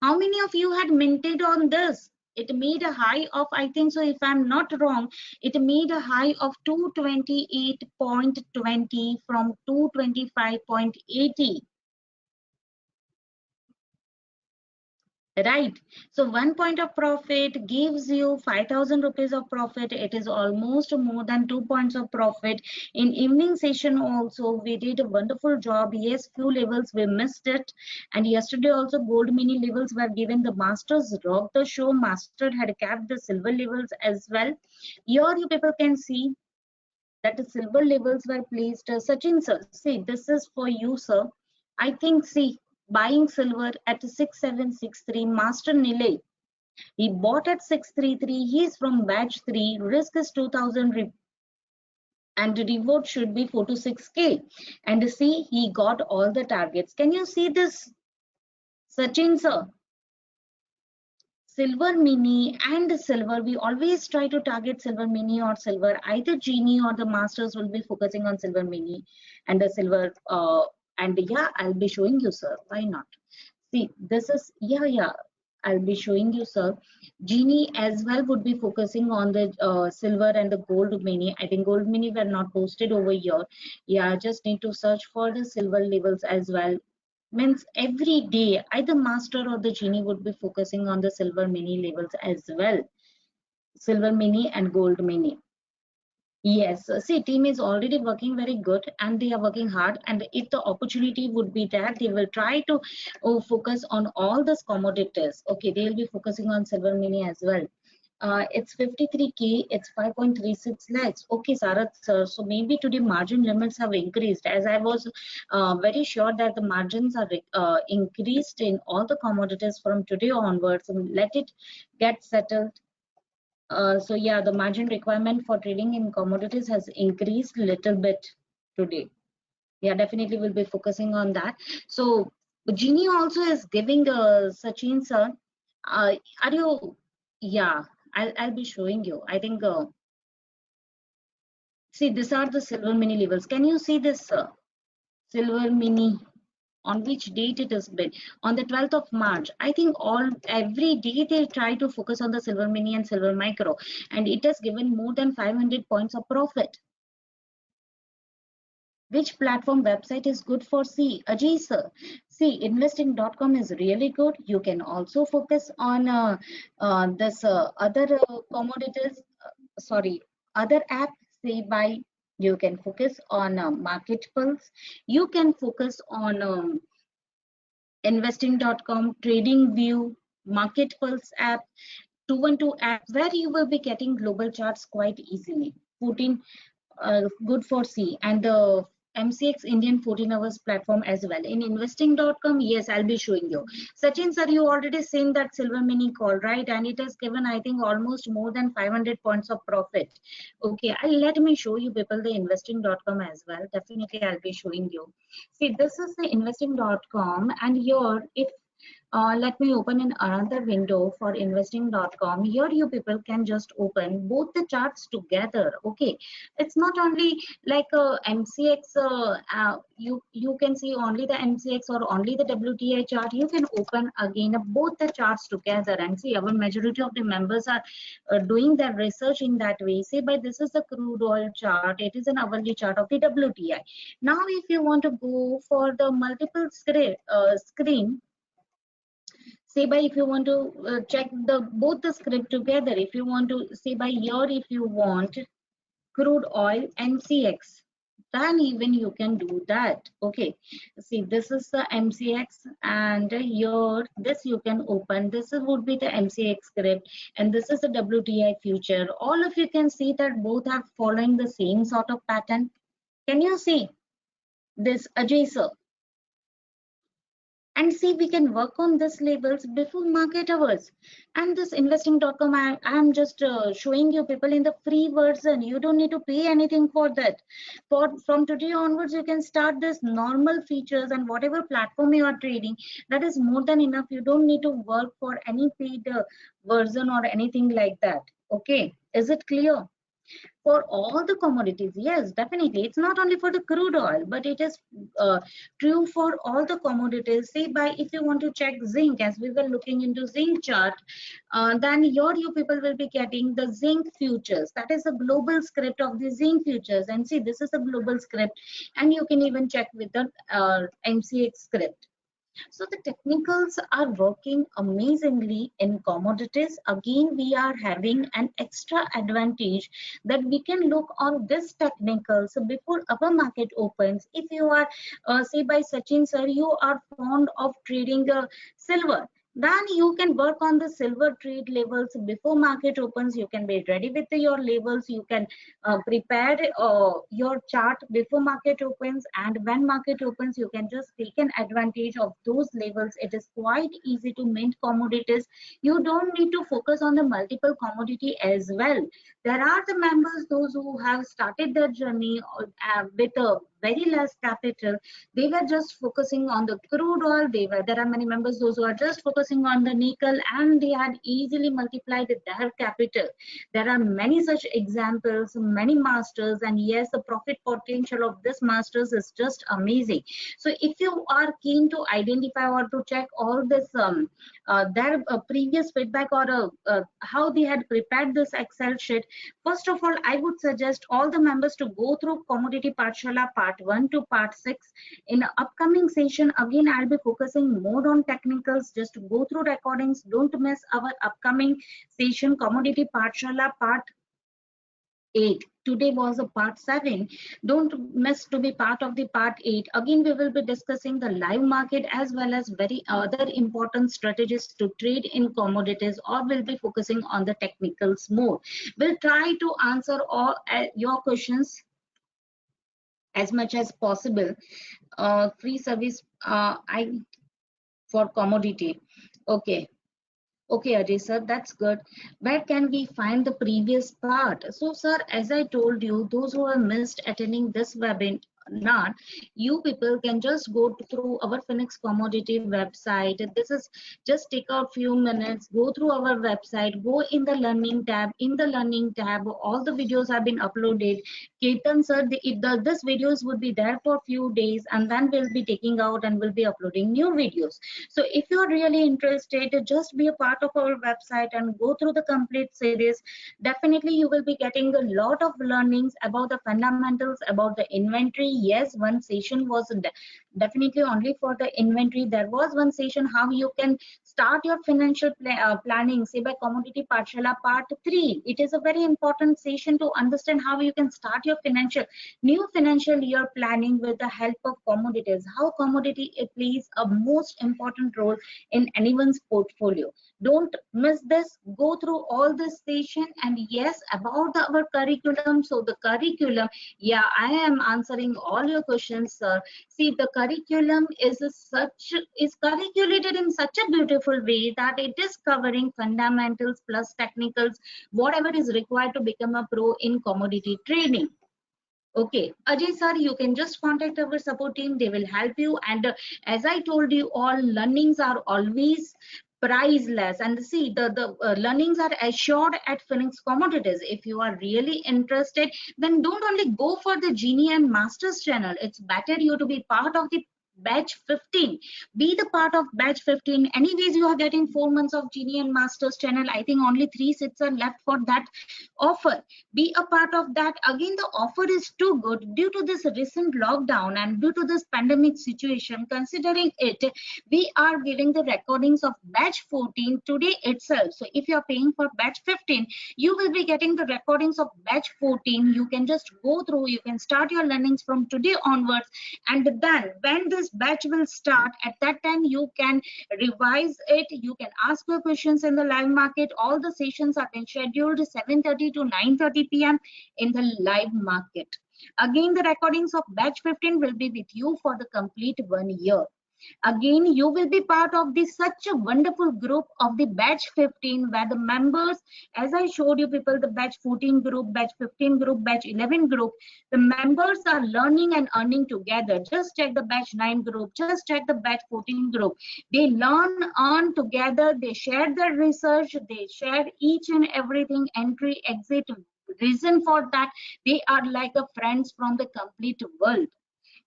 S1: How many of you had minted on this? It made a high of, I think so, if I'm not wrong, it made a high of 228.20 from 225.80. Right. So 1 point of profit gives you 5,000 rupees of profit. It is almost more than 2 points of profit. In evening session also, we did a wonderful job. Yes, few levels we missed it. And yesterday also gold mini levels were given. The masters rocked the show. Master had capped the silver levels as well. Here you people can see that the silver levels were placed. Sachin sir, see, this is for you, sir. I think, see, buying silver at 6763, Master Nilay. He bought at 633. He is from batch 3. Risk is 2000 and the reward should be 4 to 6K. And see, he got all the targets. Can you see this, Sachin sir? Silver mini and silver, we always try to target silver mini or silver. Either Genie or the masters will be focusing on silver mini and the silver. And yeah, I'll be showing you, sir. Why not? See, this is, yeah, I'll be showing you, sir. Genie as well would be focusing on the silver and the gold mini. I think gold mini were not posted over here. Yeah, just need to search for the silver levels as well. Means every day either master or the Genie would be focusing on the silver mini levels as well. Silver mini and gold mini. Yes, see, team is already working very good and they are working hard. And if the opportunity would be there, they will try to focus on all these commodities. Okay, they will be focusing on silver mini as well. It's 53K, it's 5.36 lakhs. Okay, Sarath sir. So maybe today margin limits have increased, as I was very sure that the margins are increased in all the commodities from today onwards, and let it get settled. So yeah, the margin requirement for trading in commodities has increased little bit today. Yeah, definitely we'll be focusing on that. So Genie also is giving Sachin sir. Are you? Yeah, I'll be showing you. I think. See, these are the silver mini levels. Can you see this silver mini? On which date it has been? On the 12th of March. I think every day they try to focus on the silver mini and silver micro, and it has given more than 500 points of profit. Which platform website is good for C? Ajay sir. See, investing.com is really good. You can also focus on this other commodities, sorry, other app, say by, you can focus on Market Pulse. You can focus on investing.com, Trading View, Market Pulse app, 212 app, where you will be getting global charts quite easily. 14 good for C, and the MCX Indian 14 hours platform as well. In investing.com, yes, I'll be showing you. Sachin sir, you already seen that silver mini call, right? And it has given, I think, almost more than 500 points of profit. Okay, let me show you people the investing.com as well. Definitely, I'll be showing you. See, this is the investing.com, and here, if let me open in another window for investing.com. Here you people can just open both the charts together. Okay, it's not only like a MCX, you can see only the MCX or only the WTI chart. You can open again both the charts together and see. Our majority of the members are doing their research in that way. Say by this is the crude oil chart, it is an hourly chart of the WTI. Now if you want to go for the multiple screen, say by, if you want to check the both the script together, if you want to say by here, if you want crude oil MCX, then even you can do that. Okay, see, this is the MCX, and here this you can open. Would be the MCX script, and this is the WTI future. All of you can see that both are following the same sort of pattern. Can you see this, Ajay sir? And see, we can work on this labels before market hours. And this investing.com, I am just showing you people in the free version. You don't need to pay anything for that. From today onwards, you can start this normal features, and whatever platform you are trading, that is more than enough. You don't need to work for any paid version or anything like that. Okay, is it clear? For all the commodities, yes, definitely, it's not only for the crude oil, but it is true for all the commodities. Say by, if you want to check zinc, as we were looking into zinc chart, then here you people will be getting the zinc futures. That is the global script of the zinc futures, and see, this is a global script, and you can even check with the MCX script. So the technicals are working amazingly in commodities. Again, we are having an extra advantage that we can look on this technicals before our market opens. If you are, say by Sachin sir, you are fond of trading silver, then you can work on the silver trade levels before market opens. You can be ready with your levels. You can prepare your chart before market opens, and when market opens, you can just take an advantage of those levels. It is quite easy to mint commodities. You don't need to focus on the multiple commodity as well. There are the members, those who have started their journey with a very less capital. They were just focusing on the crude oil. There are many members, those who are just focusing on the nickel, and they had easily multiplied their capital. There are many such examples, many masters, and yes, the profit potential of this masters is just amazing. So if you are keen to identify or to check all this their previous feedback, or how they had prepared this Excel sheet, first of all, I would suggest all the members to go through Commodity Pathshala Part 1 to Part 6. In the upcoming session, again, I'll be focusing more on technicals. Just to go through recordings. Don't miss our upcoming session, Commodity Pathshala Part 8. Today was a part 7. Don't miss to be part of the part 8. Again, we will be discussing the live market as well as very other important strategies to trade in commodities, or we'll be focusing on the technicals more. We'll try to answer all your questions as much as possible. Free service I for commodity. Okay. Okay, Ajay sir, that's good. Where can we find the previous part? So, sir, as I told you, those who have missed attending this webinar, you people can just go through our Phoenix Commodity website. This is just take a few minutes, go through our website, go in the learning tab. In the learning tab, all the videos have been uploaded. Ketan sir, this videos would be there for a few days, and then we'll be taking out and we'll be uploading new videos. So if you're really interested, just be a part of our website and go through the complete series. Definitely you will be getting a lot of learnings about the fundamentals, about the inventory. Yes, one session was definitely only for the inventory. There was one session how you can start your financial planning, say by Commodity Pathshala part 3. It is a very important session to understand how you can start your new financial year planning with the help of commodities. How commodity it plays a most important role in anyone's portfolio. Don't miss this. Go through all this session. And yes, about our curriculum. So the curriculum, yeah, I am answering all your questions, sir. See, the curriculum is curriculated in such a beautiful way that it is covering fundamentals plus technicals, whatever is required to become a pro in commodity trading. Okay, Ajay sir, you can just contact our support team. They will help you. And as I told you, all learnings are always priceless. And see, the learnings are assured at Phoenix Commodities. If you are really interested, then don't only go for the Genie and Masters channel. It's better you to be part of the batch 15. Be the part of batch 15. Anyways, you are getting 4 months of Genie and Masters channel. I think only 3 seats are left for that offer. Be a part of that. Again, the offer is too good due to this recent lockdown and due to this pandemic situation. Considering it, we are giving the recordings of batch 14 today itself. So if you are paying for batch 15, you will be getting the recordings of batch 14. You can just go through, you can start your learnings from today onwards, and then when this batch will start, at that time you can revise it. You can ask your questions in the live market. All the sessions have been scheduled 7:30 to 9:30 p.m. in the live market. Again, the recordings of batch 15 will be with you for the complete 1 year. Again, you will be part of this such a wonderful group of the batch 15, where the members, as I showed you people, the batch 14 group, batch 15 group, batch 11 group, the members are learning and earning together. Just check the batch 9 group, just check the batch 14 group. They learn, earn together, they share their research, they share each and everything, entry, exit, reason for that. They are like a friends from the complete world.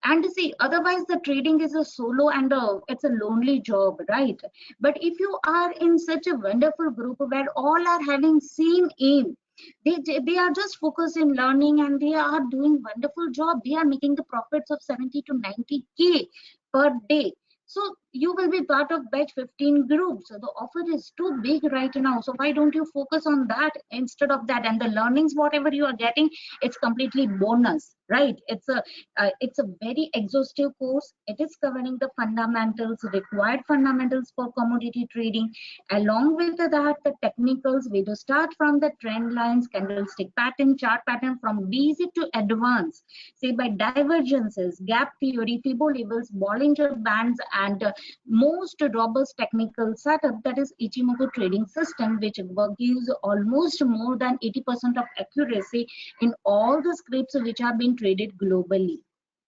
S1: And see, otherwise the trading is a solo and it's a lonely job, right? But if you are in such a wonderful group where all are having same aim, they are just focused in learning and they are doing wonderful job. They are making the profits of 70 to 90K per day. So you will be part of batch 15 group. So the offer is too big right now. So why don't you focus on that instead of that? And the learnings, whatever you are getting, it's completely bonus, right? It's a very exhaustive course. It is covering the fundamentals, required fundamentals for commodity trading. Along with that, the technicals, we do start from the trend lines, candlestick pattern, chart pattern, from basic to advanced, say by divergences, gap theory, Fibonacci levels, Bollinger Bands, and most robust technical setup, that is Ichimoku trading system, which gives almost more than 80% of accuracy in all the scripts which are being traded globally.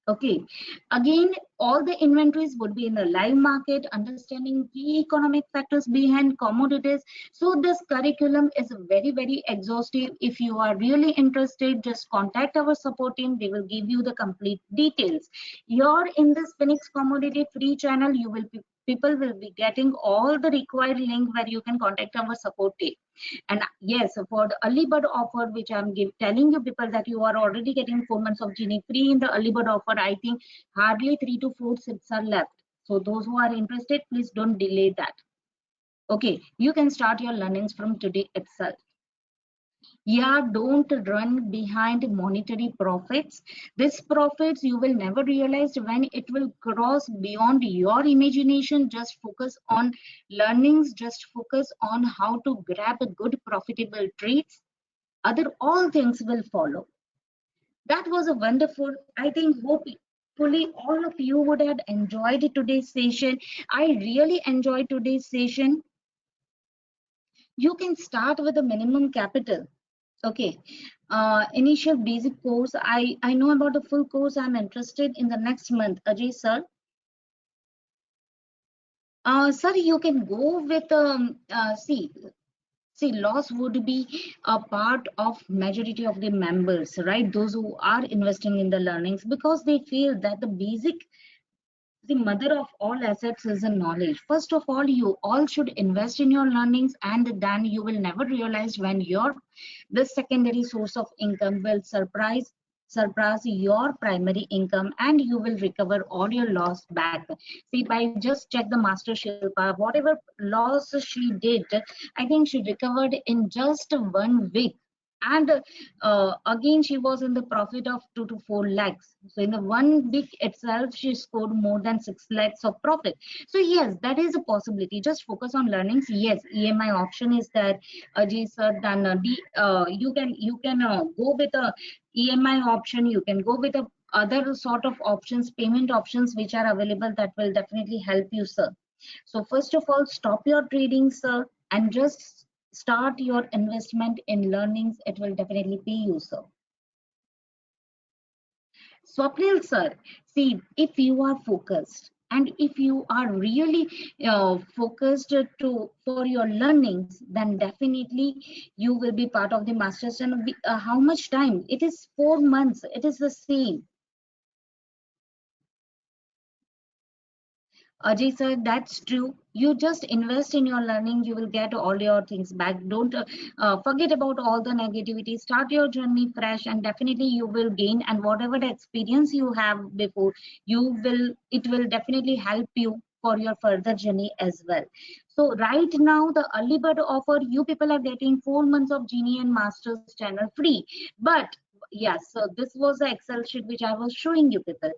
S1: Okay, again, all the inventories would be in the live market, understanding key economic factors behind commodities. So this curriculum is very, very exhaustive. If you are really interested, just contact our support team. They will give you the complete details. You're in this Phoenix Commodity free channel, people will be getting all the required link where you can contact our support team. And yes, for the early bird offer, which I'm telling you people that you are already getting 4 months of Genie free in the early bird offer, I think hardly 3 to 4 seats are left. So those who are interested, please don't delay that. Okay, you can start your learnings from today itself. Yeah, don't run behind monetary profits. This profits you will never realize when it will cross beyond your imagination. Just focus on learnings, just focus on how to grab a good profitable trades. Other all things will follow. That was a wonderful, I think, hopefully all of you would have enjoyed today's session. I really enjoyed today's session. You can start with a minimum capital. Okay. Initial basic course. I know about the full course. I'm interested in the next month. Ajay sir. Sir, you can go with see, loss would be a part of majority of the members, right? Those who are investing in the learnings, because they feel that the mother of all assets is a knowledge. First of all, you all should invest in your learnings, and then you will never realize when your this secondary source of income will surpass your primary income, and you will recover all your loss back. See, by just check the master Shilpa, whatever loss she did, I think she recovered in just 1 week. And again, she was in the profit of 2 to 4 lakhs. So in the 1 week itself, she scored more than 6 lakhs of profit. So yes, that is a possibility. Just focus on learnings. Yes, EMI option is there. Ajay sir, then you can go with a EMI option. You can go with a other sort of options, payment options which are available, that will definitely help you, sir. So first of all, stop your trading, sir, and just start your investment in learnings. It will definitely pay you, sir. Swapnil sir, see, if you are focused and if you are really focused to for your learnings, then definitely you will be part of the masters. And how much time? It is 4 months. It is the same. Ajay sir, that's true. You just invest in your learning, you will get all your things back. Don't forget about all the negativity. Start your journey fresh, and definitely you will gain. And whatever the experience you have before, it will definitely help you for your further journey as well. So right now, the early bird offer, you people are getting 4 months of Genie and Masters channel free. But yes, so this was the Excel sheet which I was showing you people.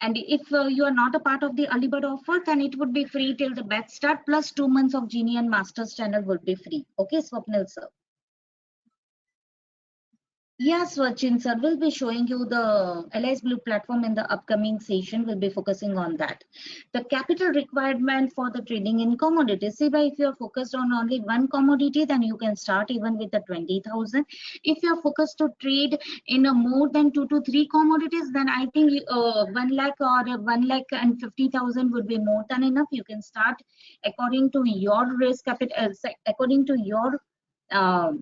S1: And if you are not a part of the early bird offer, then it would be free till the batch start, plus 2 months of Genie and Masters channel would be free. Okay, Swapnil sir. Yes, Sachin sir will be showing you the LS Blue platform in the upcoming session. We'll be focusing on that. The capital requirement for the trading in commodities. See, by if you're focused on only one commodity, then you can start even with the 20,000. If you're focused to trade in a more than 2 to 3 commodities, then I think 1 lakh or 1 lakh and 50,000 would be more than enough. You can start according to your risk capital, according to your uh,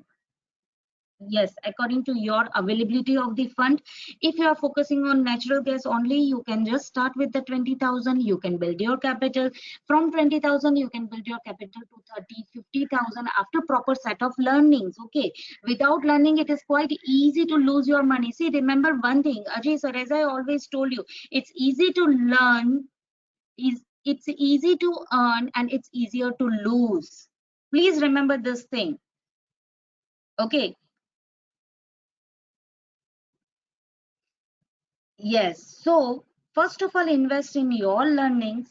S1: yes, according to your availability of the fund. If you are focusing on natural gas only, you can just start with the 20,000. You can build your capital from 20,000. You can build your capital to 30, 50,000 after proper set of learnings. Okay, without learning, it is quite easy to lose your money. See, remember one thing, Ajay sir, as I always told you, it's easy to learn, is it's easy to earn, and it's easier to lose. Please remember this thing. Okay. Yes. So first of all, invest in your learnings.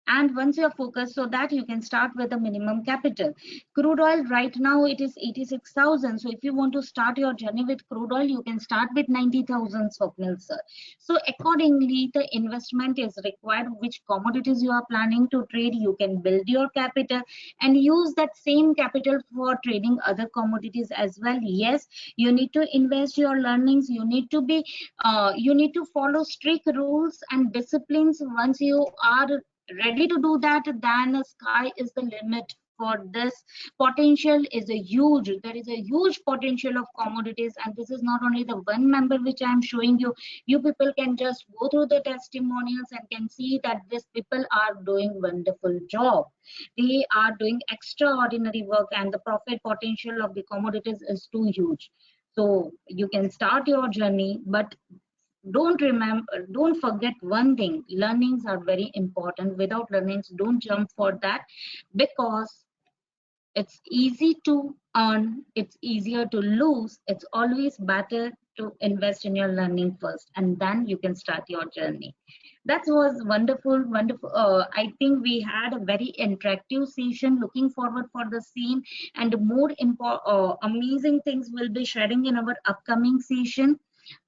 S1: And once you're focused, so that you can start with a minimum capital. Crude oil right now it is 86,000. So if you want to start your journey with crude oil, you can start with 90,000, Swapnil sir. So accordingly, the investment is required. Which commodities you are planning to trade, you can build your capital and use that same capital for trading other commodities as well. Yes, you need to invest your learnings. You need to follow strict rules and disciplines. Once you are ready to do that, then the sky is the limit. For this, potential is a huge, there is a huge potential of commodities, and this is not only the one member which I am showing you. You people can just go through the testimonials and can see that these people are doing wonderful job. They are doing extraordinary work, and the profit potential of the commodities is too huge. So you can start your journey, but don't forget one thing: learnings are very important. Without learnings, don't jump for that, because It's easy to earn, it's easier to lose. It's always better to invest in your learning first, and then you can start your journey. That was wonderful, wonderful. I think we had a very interactive session. Looking forward for the same, and more amazing things we'll be sharing in our upcoming session.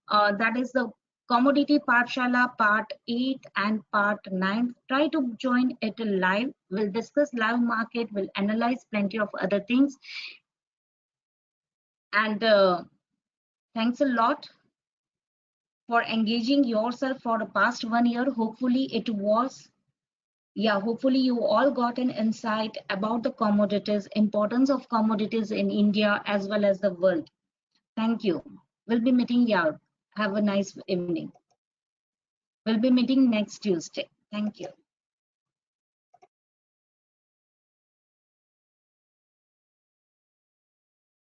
S1: That is the Commodity Pathshala Part 8 and Part 9. Try to join it live. We'll discuss live market, we'll analyze plenty of other things. And thanks a lot for engaging yourself for the past 1 year. Hopefully it was, hopefully you all got an insight about the commodities, importance of commodities in India as well as the world. Thank you. We'll be meeting you. Have a nice evening. We'll be meeting next Tuesday. Thank you.